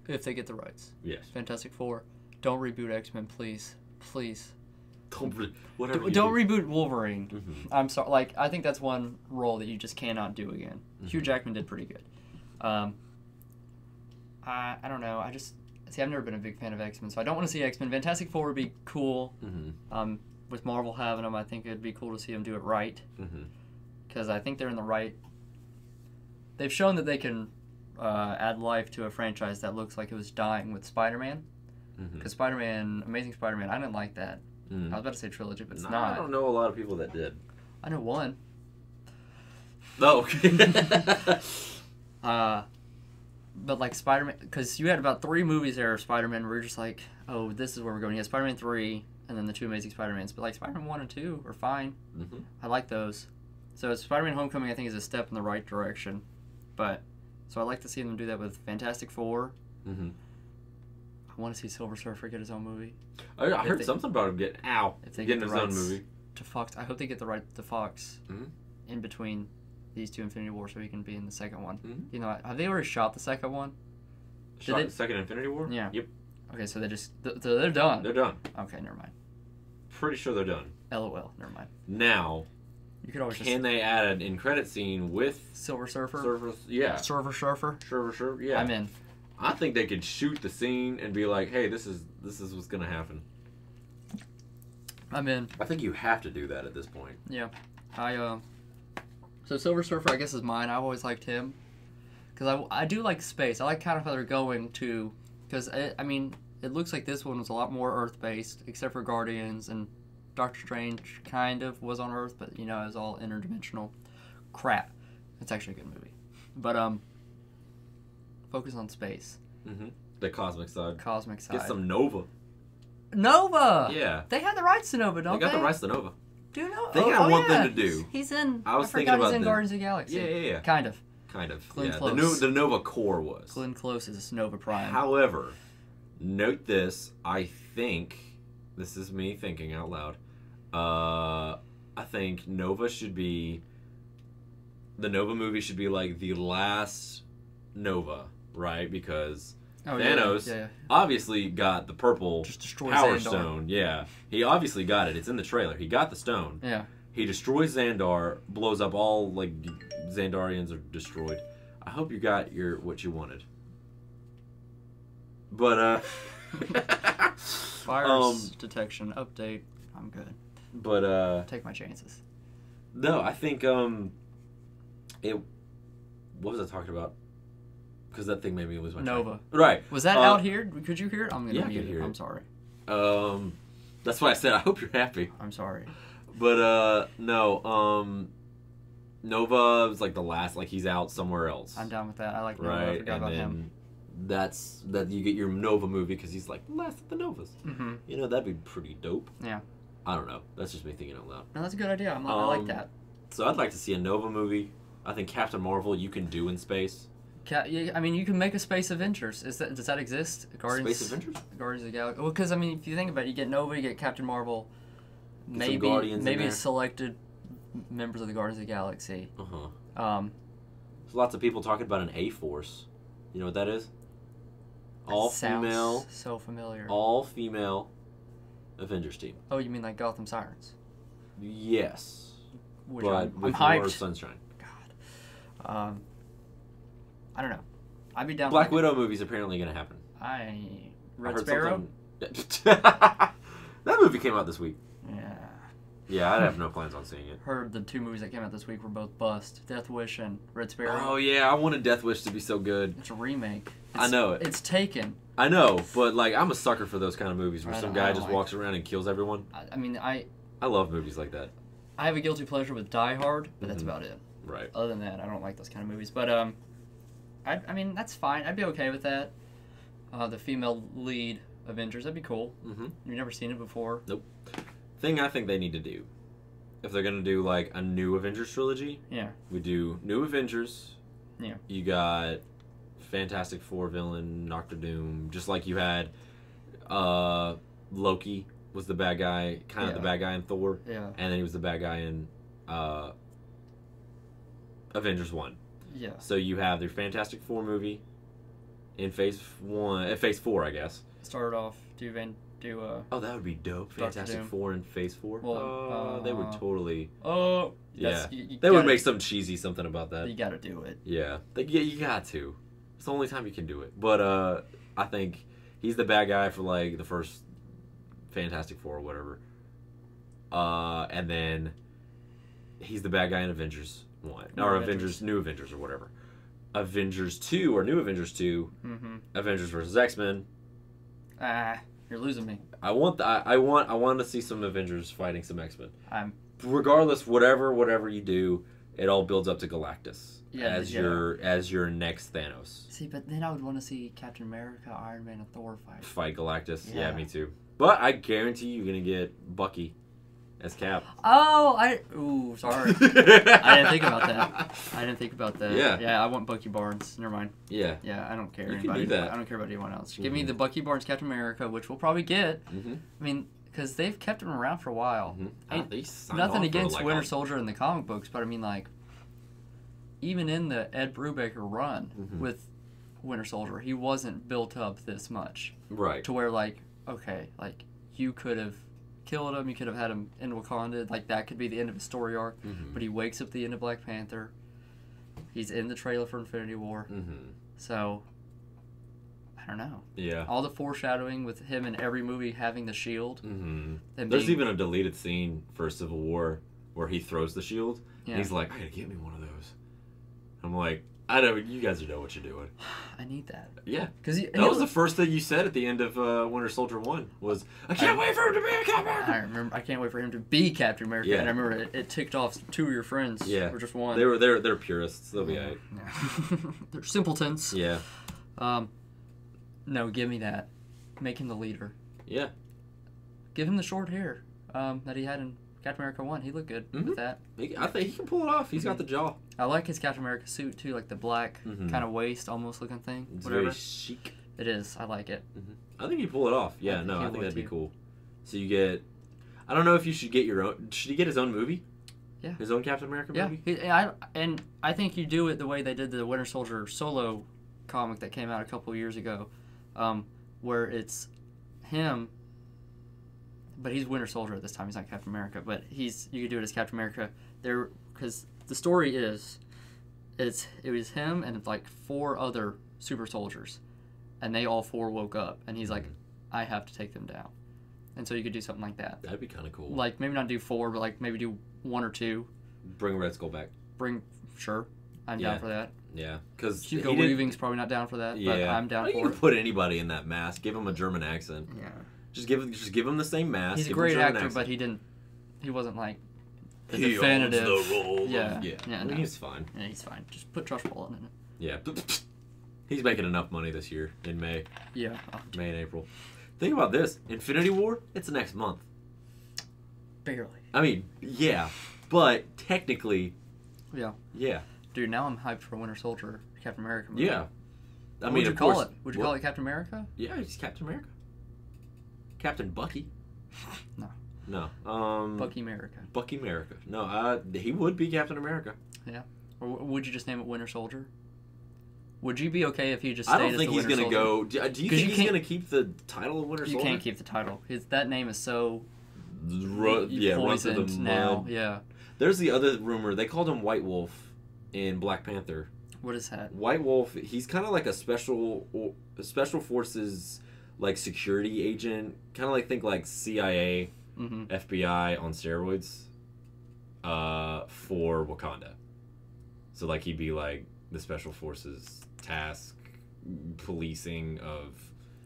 If they get the rights. Yes. Fantastic Four. Don't reboot X-Men, please. Please. Whatever. Don't reboot Wolverine. Mhm. I'm sorry. Like, I think that's one role that you just cannot do again. Hugh Mhm. Jackman did pretty good. I don't know. See, I've never been a big fan of X-Men, so I don't want to see X-Men. Fantastic Four would be cool. Mm-hmm. With Marvel having them, I think it'd be cool to see them do it right. Mm-hmm. Because I think they're in the right... They've shown that they can add life to a franchise that looks like it was dying with Spider-Man. Mm-hmm. Because Spider-Man, Amazing Spider-Man, I didn't like that. I was about to say trilogy, but it's I not. don't know a lot of people that did. I know one. Oh, okay. But like Spider-Man, because you had about 3 movies there of Spider-Man where you're just like, oh, this is where we're going. You had Spider-Man 3, and then the 2 Amazing Spider-Mans. But like Spider-Man 1 and 2 are fine. Mm-hmm. I like those. So Spider-Man Homecoming, I think, is a step in the right direction. But, so I like to see them do that with Fantastic Four. Mm-hmm. I want to see Silver Surfer get his own movie. I heard something about him getting his own movie. To Fox, I hope they get the right to Fox Mm-hmm. in between these 2 Infinity Wars so he can be in the second one. Mm-hmm. You know, have they already shot the second one? Shot the second Infinity War? Yeah. Yep. Okay, so they're done. They're done. Okay, never mind. Pretty sure they're done. LOL, never mind. Now, You could always can they add an in credit scene with Silver Surfer? Yeah. Silver Surfer? Surfer, yeah. I'm in. I think they could shoot the scene and be like, hey, this is what's gonna happen. I'm in. I think you have to do that at this point. Yeah. So Silver Surfer, I guess, is mine. I've always liked him. Because I do like space. I like kind of how they're going to... Because, I mean, it looks like this one was a lot more Earth-based, except for Guardians, and Doctor Strange kind of was on Earth, but, you know, it was all interdimensional crap. It's actually a good movie. But, focus on space. Mm-hmm. The cosmic side. Cosmic side. Get some Nova. Nova! Yeah. They had the rights to Nova, don't they? They got the rights to Nova. Do you know? They got one thing to do. He's in... I was thinking forgot about he's in this. Guardians of the Galaxy. Yeah. Kind of. Glenn Yeah. Close. The Nova Core was. Glenn Close is Nova Prime. However, note this. I think this is me thinking out loud. I think Nova should be. The Nova movie should be like the last Nova, right? Because Thanos obviously got the purple Power Stone. Yeah, he obviously got it. It's in the trailer. He got the stone. Yeah. He destroys Xandar, blows up all, like, Xandarians are destroyed. I hope you got what you wanted. But, Virus detection update. I'm good. But, Take my chances. no, I think, what was I talking about? Because that thing made me lose my train. Nova. Right. Was that out here? Could you hear it? I'm gonna mute I could hear it. I'm sorry. That's why I said I hope you're happy. I'm sorry. But no, Nova was like the last, like he's out somewhere else. I'm down with that. I like Nova. Right, I forgot and about then him. that's you get your Nova movie because he's like the last of the Novas. Mm-hmm. You know, that'd be pretty dope. Yeah. I don't know. That's just me thinking out loud. No, that's a good idea. I like that. So I'd like to see a Nova movie. I think Captain Marvel you can do in space. I mean, you can make a Space Avengers. Does that exist? Space Avengers? Guardians of the Galaxy. Well, because I mean, if you think about it, you get Nova, you get Captain Marvel, Get some Guardians in maybe there. selected members of the Guardians of the Galaxy. There's lots of people talking about an A-Force. You know what that is? All Sounds female. So familiar. All female Avengers team. Oh, you mean like Gotham Sirens? Yes. Which but I'm with hyped. more sunshine. God. I don't know. I'd be down. Black Widow movie's apparently going to happen. Red I heard Sparrow. That movie came out this week. Yeah. Yeah, I have no plans on seeing it. Heard the 2 movies that came out this week were both bust. Death Wish and Red Sparrow. Oh yeah, I wanted Death Wish to be so good. It's a remake. I know it. It's Taken. I know, but like I'm a sucker for those kind of movies where some guy just like walks around and kills everyone. I mean, I love movies like that. I have a guilty pleasure with Die Hard, but that's about it. Right. Other than that, I don't like those kind of movies. But I mean, that's fine. I'd be okay with that. The female lead Avengers, that'd be cool. Mm-hmm. You've never seen it before. Nope. Thing I think they need to do, if they're gonna do like a new Avengers trilogy, Yeah. we do New Avengers. Yeah. You got Fantastic Four villain, Doctor Doom, just like you had Loki was the bad guy, kind of the bad guy in Thor. Yeah. And then he was the bad guy in Avengers 1. Yeah. So you have their Fantastic Four movie in Phase 4, I guess. Started off, Oh, that would be dope. Dr. Fantastic Doom. Four in Phase 4. Well, they would totally... Oh, Yeah. You They would gotta- make some cheesy something about that. You gotta do it. Yeah. You got to. It's the only time you can do it. But I think he's the bad guy for like the first Fantastic Four or whatever. And then he's the bad guy in Avengers 1. Or New Avengers or whatever. Avengers 2 or New Avengers 2. Mm-hmm. Avengers versus X-Men. You're losing me. I want to see some Avengers fighting some X-Men. I'm. Regardless, whatever you do, it all builds up to Galactus as yeah. your next Thanos. See, but then I would want to see Captain America, Iron Man, and Thor Fight Galactus. Yeah. Yeah, me too. But I guarantee you're gonna get Bucky as Cap. Oh, sorry. I didn't think about that. Yeah, I want Bucky Barnes. Never mind. Yeah. Yeah, I don't care. You can do that. I don't care about anyone else. Give me the Bucky Barnes Captain America, which we'll probably get. Mm-hmm. I mean, because they've kept him around for a while. Mm-hmm. Nothing against Winter Soldier in the comic books, but I mean, like, even in the Ed Brubaker run with Winter Soldier, he wasn't built up this much. Right. To where, like, okay, like, you could have killed him, you could have had him in Wakanda, like, that could be the end of his story arc, but he wakes up at the end of Black Panther. He's in the trailer for Infinity War. So, I don't know. Yeah. All the foreshadowing with him in every movie having the shield. There's even a deleted scene for Civil War where he throws the shield. Yeah. And he's like, I gotta get me one of those. I'm like, I know, you guys know what you're doing. I need that. Yeah. That was the first thing you said at the end of Winter Soldier 1 was, I can't wait for him to be a Captain America. I remember, I can't wait for him to be Captain America. Yeah. And I remember it ticked off 2 of your friends. Yeah. Or just one. They're purists. They'll be alright. Yeah. They're simpletons. Yeah. No, give me that. Make him the leader. Yeah. Give him the short hair that he had in Captain America 1. He looked good with that. I think he can pull it off. He's got the jaw. I like his Captain America suit, too. Like the black kind of waist almost looking thing. It's whatever. very chic. It is. I like it. I think you pull it off. Yeah, I think that'd be cool. So you get... I don't know if you should get your own... Should he get his own movie? Yeah. His own Captain America movie? Yeah. I think you do it the way they did the Winter Soldier solo comic that came out a couple years ago, where it's him... But he's Winter Soldier at this time. He's not Captain America. But you could do it as Captain America. Because the story is, it was him and like 4 other super soldiers, and they all 4 woke up, and he's like, I have to take them down, and so you could do something like that. That'd be kind of cool. Like maybe not do 4, but like maybe do 1 or 2. Bring Red Skull back. Sure, I'm down for that. Yeah, because Hugo Weaving's probably not down for that. Yeah, but I'm down for it. You can put anybody in that mask. Give him a German accent. Yeah. Just give him the same mask. He's a great actor, but he wasn't like the definitive. Owns the role. Yeah. I mean, he's fine. Yeah, he's fine. Just put Josh Brolin in it. Yeah. He's making enough money this year in May. Yeah. May and April. Think about this. Infinity War, it's next month. Barely. I mean, yeah. But technically... Yeah. Yeah. Dude, now I'm hyped for Winter Soldier, Captain America movie. Yeah. What would you call it? Would you call it Captain America? Yeah, he's Captain America. Captain Bucky. No. Bucky America. Bucky America. No, he would be Captain America. Yeah. Or would you just name it Winter Soldier? Would you be okay if he just I stayed don't think he's going to go... Do you think he's going to keep the title of Winter Soldier? You can't keep the title. That name is so poisoned now. Yeah. There's the other rumor. They called him White Wolf in Black Panther. What is that? White Wolf, he's kind of like a special forces... like security agent, kind of like think like CIA, FBI on steroids, for Wakanda. So like he'd be like the special forces task policing of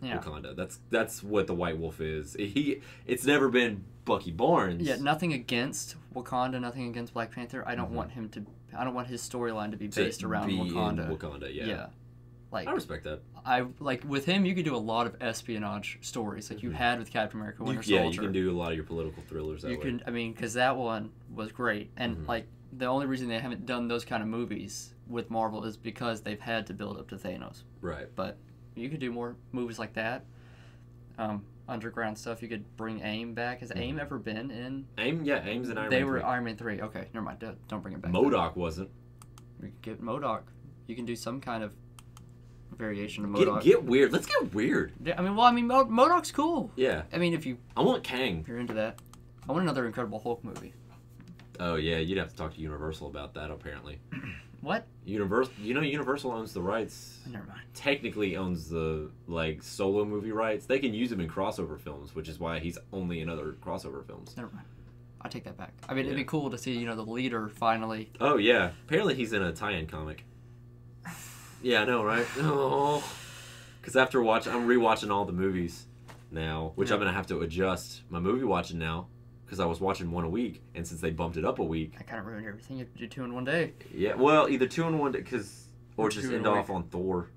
Wakanda. That's what the White Wolf is. It's never been Bucky Barnes. Yeah, nothing against Wakanda, nothing against Black Panther. I don't want him to. I don't want his storyline to be based around Wakanda. In Wakanda, yeah. Like, I respect that. With him, you could do a lot of espionage stories, like you had with Captain America: Winter Soldier. Yeah, you can do a lot of your political thrillers that way. I mean, because that one was great, and like the only reason they haven't done those kind of movies with Marvel is because they've had to build up to Thanos. Right. But you could do more movies like that. Underground stuff. You could bring AIM back. Has AIM ever been in? AIM, yeah, AIM's in Iron Man 3. They were Iron Man 3. Okay, never mind. Don't bring it back. MODOK wasn't. You could get MODOK. You can do some kind of variation of MODOK. Get weird. Let's get weird. Yeah, MODOK's cool. Yeah. I mean, if you... I want Kang. If you're into that. I want another Incredible Hulk movie. Oh, yeah. You'd have to talk to Universal about that, apparently. What? Universal owns the rights. Never mind. Technically owns the, solo movie rights. They can use him in crossover films, which is why he's only in other crossover films. Never mind. I take that back. I mean, it'd be cool to see, the leader finally... Oh, yeah. Apparently he's in a tie-in comic. Yeah, I know, right? Oh, because I'm rewatching all the movies, now, which Yeah. I'm gonna have to adjust my movie watching now because I was watching one a week, and since they bumped it up a week, I kind of ruined everything. You have to do 2 in one day. yeah, well, either 2 in 1 day, or Or just 2 in end a off week. on Thor.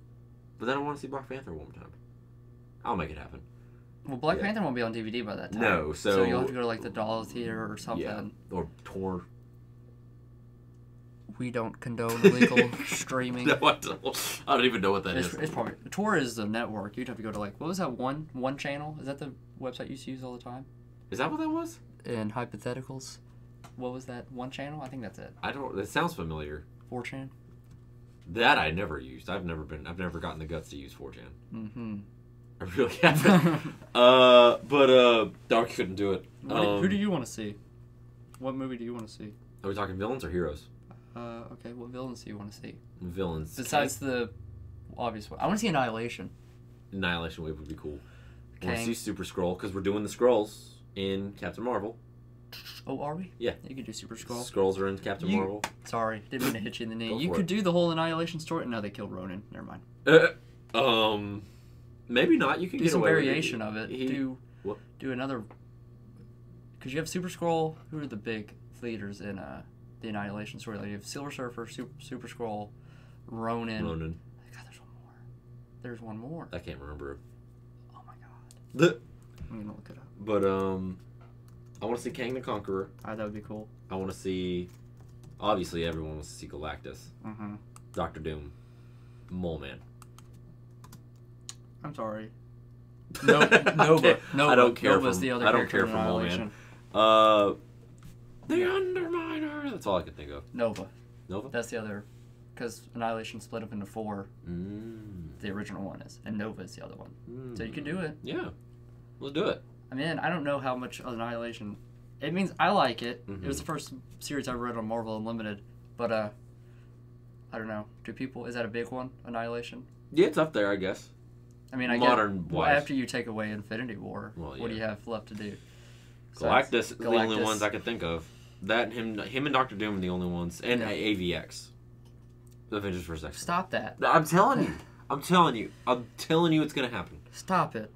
But then I want to see Black Panther one more time. I'll make it happen. Well, Black Yeah. Panther won't be on DVD by that time. No, so you'll have to go to like the Dollar Theater or something. yeah, or Tor. We don't condone illegal streaming. No, I don't even know what that is. It's probably Tor is the network. You'd have to go to like what was that one channel? Is that the website you used to use all the time? Is that what that was? In hypotheticals, what was that one channel? I think that's it. I don't. That sounds familiar. 4chan. That I never used. I've never gotten the guts to use 4chan. Mm-hmm. I really haven't. But Dark couldn't do it. Who do you want to see? What movie do you want to see? Are we talking villains or heroes? Okay, what villains do you want to see? Villains. Besides the obvious one. I want to see Annihilation. Annihilation Wave would be cool. I want to Kang. see Super Skrull because we're doing the Skrulls in Captain Marvel. Oh, are we? Yeah. You could do Super Skrull. Skrulls are in Captain Marvel. Sorry, didn't mean to hit you in the knee. Go You for could it. do the whole Annihilation story. No, they killed Ronan. Never mind. Maybe not. You can Do get some away variation with of it. He- what? Do another. Because you have Super Skrull. Who are the big leaders in the Annihilation story? Like you have Silver Surfer, Super Skrull, Ronan. Ronan. God, there's one more. There's one more. I can't remember. Oh my god. The, I'm gonna look it up. but I want to see Kang the Conqueror. That would be cool. I want to see. Obviously, everyone wants to see Galactus, Mm-hmm. Doctor Doom, Mole Man. I'm sorry. No, Nova. I don't care Nova's for- the other I don't character care in for Mole Man. Annihilation. The Underminer. That's all I can think of. Nova. Nova. That's the other. Because Annihilation split up into 4. Mm. The original one is. And Nova is the other one. Mm. So you can do it. Yeah, let's do it. I mean, I don't know how much Annihilation. It means I like it. Mhm. It was the first series I read on Marvel Unlimited, but I don't know. Do people? Is that a big one? Annihilation. Yeah, it's up there, I guess. I mean, I Modern get. Well, wise. after you take away Infinity War, Well, what do yeah. you have left to do? Galactus is the only Galactus. ones I could think of. That him and Doctor Doom are the only ones, and Yeah. AVX. The Avengers vs. X. Stop that. I'm telling you. I'm telling you it's gonna happen. Stop it.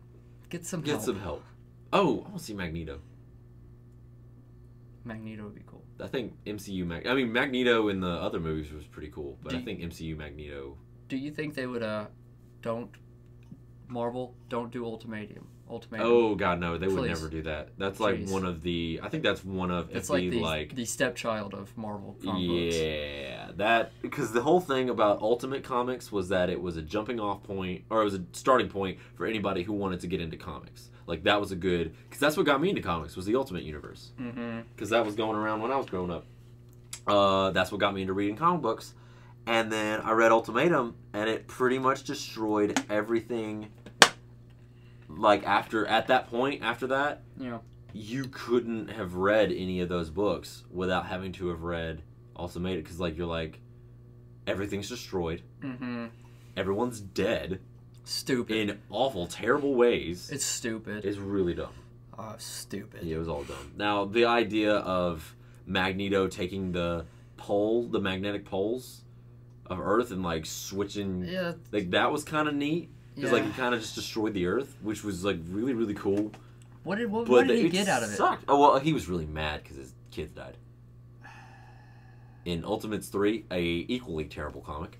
Get some Get help. some help. Oh, I want to see Magneto. Magneto would be cool. I think Magneto in the other movies was pretty cool, but Do I you- think MCU Magneto. Do you think they would don't do Ultimatum? Oh God, no! They would Please. never do that. That's like Jeez. one of the. I think that's one of. It's if like the stepchild of Marvel comic books. Yeah, that because the whole thing about Ultimate Comics was that it was a jumping off point, or it was a starting point for anybody who wanted to get into comics. Like that was a good, because that's what got me into comics was the Ultimate Universe. Mm-hmm. Because that was going around when I was growing up. That's what got me into reading comic books, and then I read Ultimatum, and it pretty much destroyed everything. Like at that point, after that, Yeah. you couldn't have read any of those books without having to have read Ultimatum, because like you're like, everything's destroyed, Mm-hmm. everyone's dead Stupid. in awful, terrible ways. It's stupid. It's really dumb. Oh, stupid. Yeah, it was all dumb. Now the idea of Magneto taking the magnetic poles of Earth and like switching, Yeah. like that was kind of neat. Because like Yeah. he kind of just destroyed the Earth, which was like really really cool. What did he it get out of it? sucked. Oh well, he was really mad because his kids died. In Ultimates 3, a equally terrible comic,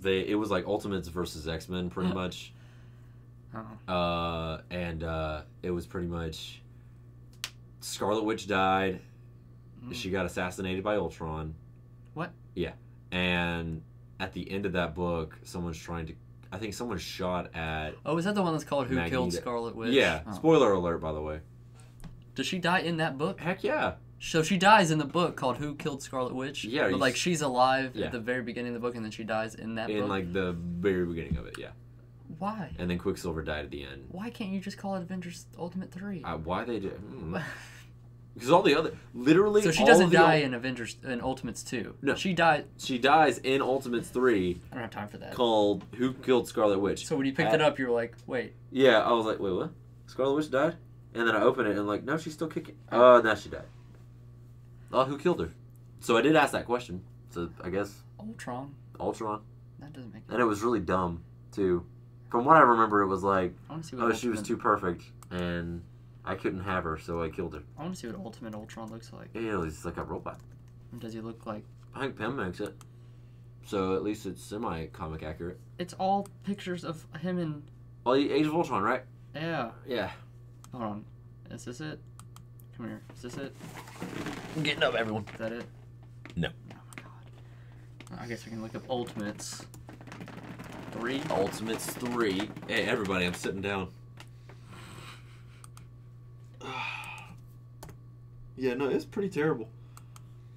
it was like Ultimates versus X-Men pretty much, Oh. and it was pretty much Scarlet Witch died. Mm. She got assassinated by Ultron. What? Yeah, and at the end of that book, someone's trying to. I think someone shot at. Oh, is that the one that's called Who Killed Magneto. Scarlet Witch? Yeah. Oh. Spoiler alert, by the way. Does she die in that book? Heck yeah. So she dies in the book called Who Killed Scarlet Witch? Yeah, But you- like she's alive Yeah. at the very beginning of the book and then she dies in that In book? like the very beginning of it, yeah. Why? And then Quicksilver died at the end. Why can't you just call it Avengers Ultimate 3? Why they did? Because all the other, literally, So she all doesn't of the die in Ultimates 2. No. She died. She dies in Ultimates 3, I don't have time for that. called "Who Killed Scarlet Witch." So when you picked it up, you were like, wait. Yeah, I was like, wait, what? Scarlet Witch died? And then I opened it and like, no, she's still kicking. Oh, now she died. Oh, who killed her? So I did ask that question. So I guess Ultron. Ultron. That doesn't make And it was really dumb too. from what I remember, it was like, I want to see oh, what she was Ultimate, too perfect, and I couldn't have her, so I killed her. I want to see what Ultimate Ultron looks like. Yeah, he's like a robot. Does he look like? I think Pym makes it, so at least it's semi-comic accurate. It's all pictures of him and. Well, Age of Ultron, right? Yeah. Yeah. Hold on. Is this it? Come here. Is this it? I'm getting up, everyone. Is that it? No. Oh my god. I guess we can look up Ultimates. 3. Ultimates 3. Hey, everybody, I'm sitting down. Yeah, no, it's pretty terrible.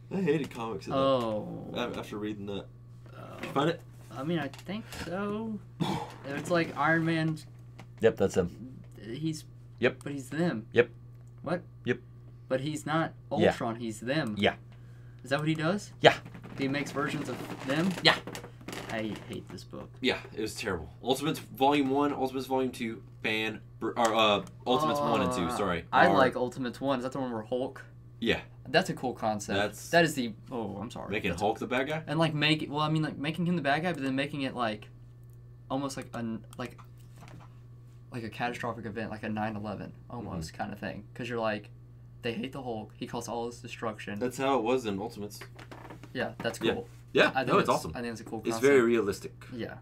I hated comics after reading that. Did you find it? I mean, I think so. It's like Iron Man. Yep, that's him. He's. Yep. But he's them. Yep. What? Yep. But he's not Yeah. Ultron. He's them. Yeah. Is that what he does? Yeah. He makes versions of them. Yeah. I hate this book. Yeah, it was terrible. Ultimates Volume 1, Ultimates Volume 2, Ultimates 1 and 2, sorry. I like Ultimates 1. Is that the one where Hulk? Yeah. That's a cool concept. That is the. Oh, I'm sorry. Making Hulk the bad guy? And like making him the bad guy, but then making it like, almost like a catastrophic event, like a 9/11 almost kind of thing. Because you're like, they hate the Hulk. He caused all this destruction. That's how it was in Ultimates. Yeah, that's cool. Yeah, I think it's awesome. I think it's a cool It's concept. very realistic. Yeah,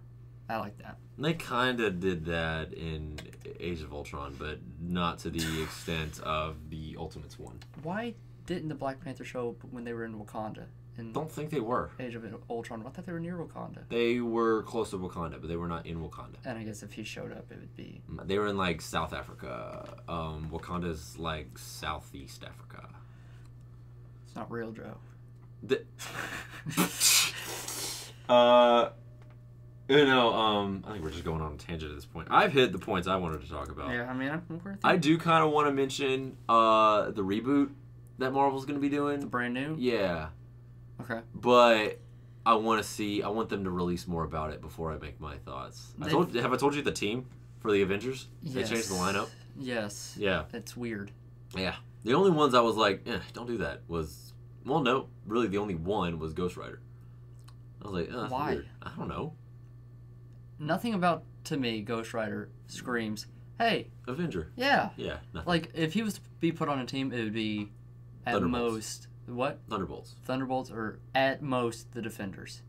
I like that. They kind of did that in Age of Ultron, but not to the extent of the Ultimates one. Why didn't the Black Panther show up when they were in Wakanda? In Don't think they were. Age of Ultron. I thought they were near Wakanda. They were close to Wakanda, but they were not in Wakanda. And I guess if he showed up, it would be... They were in, like, South Africa. Wakanda's, like, Southeast Africa. It's not real, Joe. I think we're just going on a tangent at this point. I've hit the points I wanted to talk about. Yeah, I mean, I do kind of want to mention the reboot that Marvel's going to be doing. The brand new? Yeah. Okay. But I want them to release more about it before I make my thoughts. Have I told you the team for the Avengers? Yes. They changed the lineup? Yes. Yeah. It's weird. Yeah. The only ones I was like, don't do that was... Well, no. Really, the only one was Ghost Rider. I was like, that's why? Weird. I don't know. Nothing about, to me, Ghost Rider screams, hey. Avenger. Yeah. Yeah. Nothing. Like, if he was to be put on a team, it would be at most... What? Thunderbolts. Thunderbolts, or at most the Defenders.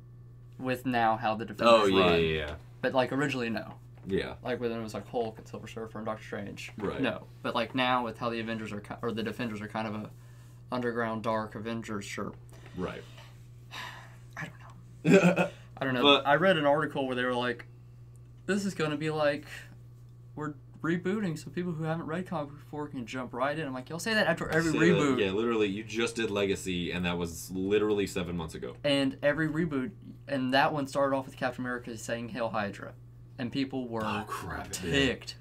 With now how the Defenders run. Yeah. But, like, originally, no. Yeah. Like, when it was, like, Hulk and Silver Surfer and Doctor Strange. Right. No. But, like, now with how the Avengers are... Or the Defenders are kind of a underground, dark Avengers, sure. Right. I don't know. I don't know. But I read an article where they were like, this is going to be like, we're rebooting so people who haven't read comics before can jump right in. I'm like, y'all say that after every reboot. Yeah, literally, you just did Legacy, and that was literally 7 months ago. And every reboot, and that one started off with Captain America saying Hail Hydra. And people were ticked.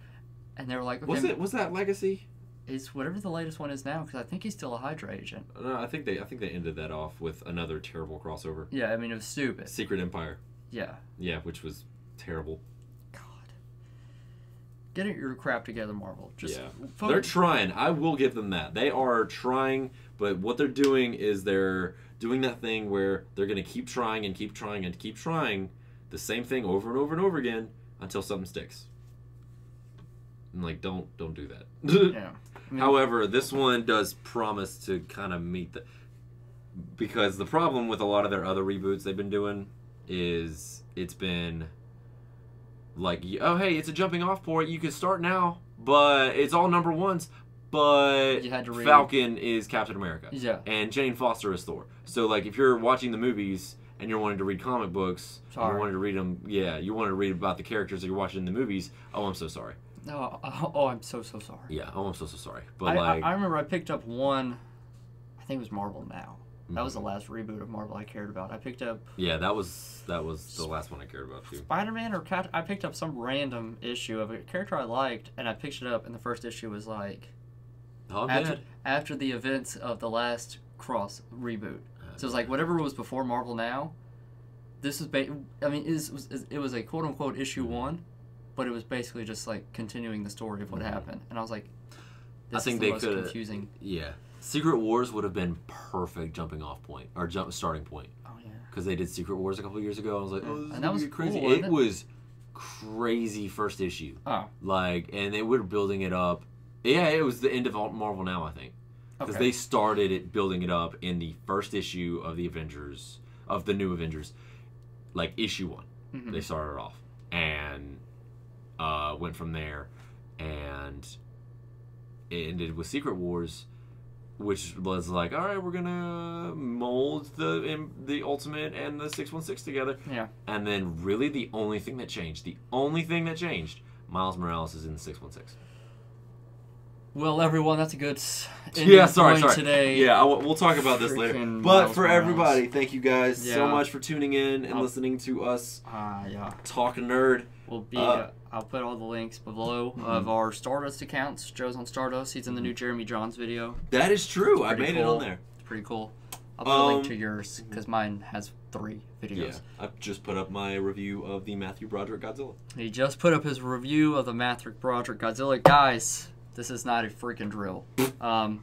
And they were like, okay. Was that Legacy? It's whatever the latest one is now, because I think he's still a Hydra agent. No, I think they ended that off with another terrible crossover. Yeah, I mean, it was stupid. Secret Empire. Yeah. Yeah, which was terrible. God. Get your crap together, Marvel. They're trying. I will give them that. They are trying, but what they're doing is they're doing that thing where they're going to keep trying and keep trying and keep trying the same thing over and over and over again until something sticks. And like, don't do that. Yeah. However, this one does promise to kind of meet the... Because the problem with a lot of their other reboots they've been doing is it's been like, oh, hey, it's a jumping off point. You can start now, but it's all number ones. But you had to read... Falcon is Captain America. Yeah. And Jane Foster is Thor. So, like, if you're watching the movies and you're wanting to read comic books, you wanted to read them, you wanted to read about the characters that you're watching in the movies, I'm so sorry. Oh, I'm so sorry. Yeah, I'm so sorry. But I remember I picked up one, I think it was Marvel Now. That was the last reboot of Marvel I cared about. I picked up... Yeah, that was the last one I cared about, too. Spider-Man or I picked up some random issue of a character I liked, and I picked it up, and the first issue was like... After the events of the last Cross reboot. So it was like, whatever was before Marvel Now, this is... it was a quote-unquote issue 1, but it was basically just like continuing the story of what happened. And I was like, this is the most confusing. Yeah. Secret Wars would have been perfect jumping off point, or starting point. Oh, yeah. Because they did Secret Wars a couple of years ago. I was like, oh, this and that was crazy. Cool, it was crazy first issue. Oh. Like, and they were building it up. Yeah, it was the end of Marvel Now, I think. Because they started it building it up in the first issue of the Avengers, of the New Avengers, like issue 1. Mm-hmm. They started off and went from there, and it ended with Secret Wars, which was like, all right, we're gonna mold the Ultimate and the 616 together. Yeah. And then really the only thing that changed, Miles Morales is in the 616. Well, everyone, that's a good sorry. today. Yeah, we'll talk about this later. But Miles for Morales. Everybody, thank you guys so much for tuning in and listening to us talk nerd. I'll put all the links below of our Stardust accounts. Joe's on Stardust. He's in the new Jeremy Johns video. That is true. I made it on there. It's pretty cool. I'll put a link to yours because mine has 3 videos. Yeah, I've just put up my review of the Matthew Broderick Godzilla. He just put up his review of the Matthew Broderick Godzilla. Guys, this is not a freaking drill. I'll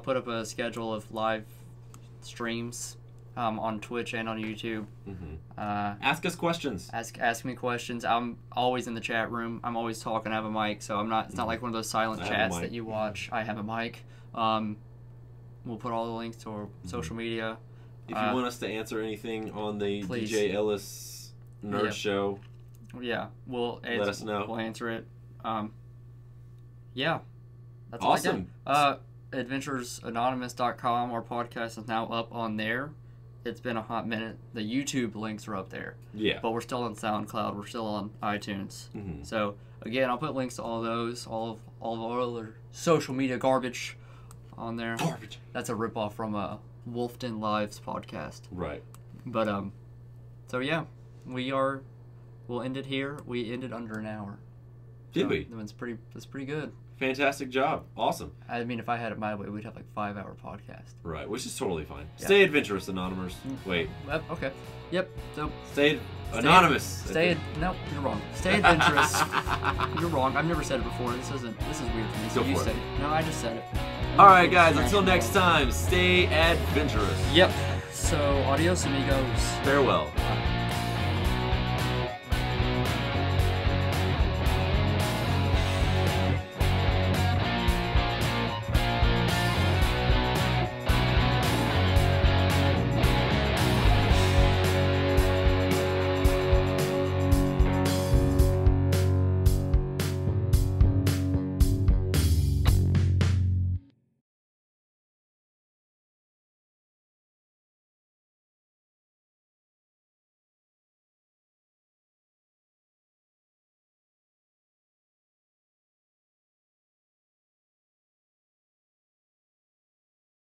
put up a schedule of live streams on Twitch and on YouTube. Mm-hmm. Ask us questions. Ask me questions. I'm always in the chat room. I'm always talking. I have a mic, so I'm not. It's not like one of those silent chats that you watch. I have a mic. We'll put all the links to our social media. If you want us to answer anything on the DJ Ellis Nerd Show, we'll answer, let us know. We'll answer it. That's awesome. AdventuresAnonymous.com. Our podcast is now up on there. It's been a hot minute. The YouTube links are up there. Yeah. But we're still on SoundCloud. We're still on iTunes. Mm-hmm. So, again, I'll put links to all those, all of our other social media garbage on there. Garbage. That's a ripoff from a Wolfden Lives podcast. Right. But, so yeah, we'll end it here. We ended under an hour. Did we? It's pretty good. Fantastic job. Awesome. I mean, if I had it my way, we'd have like 5-hour podcast. Right, which is totally fine. Yeah. Stay adventurous, Anonymous. Wait. Okay. Yep. So Stay anonymous. No, you're wrong. Stay adventurous. You're wrong. I've never said it before. This is weird for me. So you said it. No, I just said it. All right, guys. Until next time, stay adventurous. Yep. So, adios, amigos. Farewell. Bye.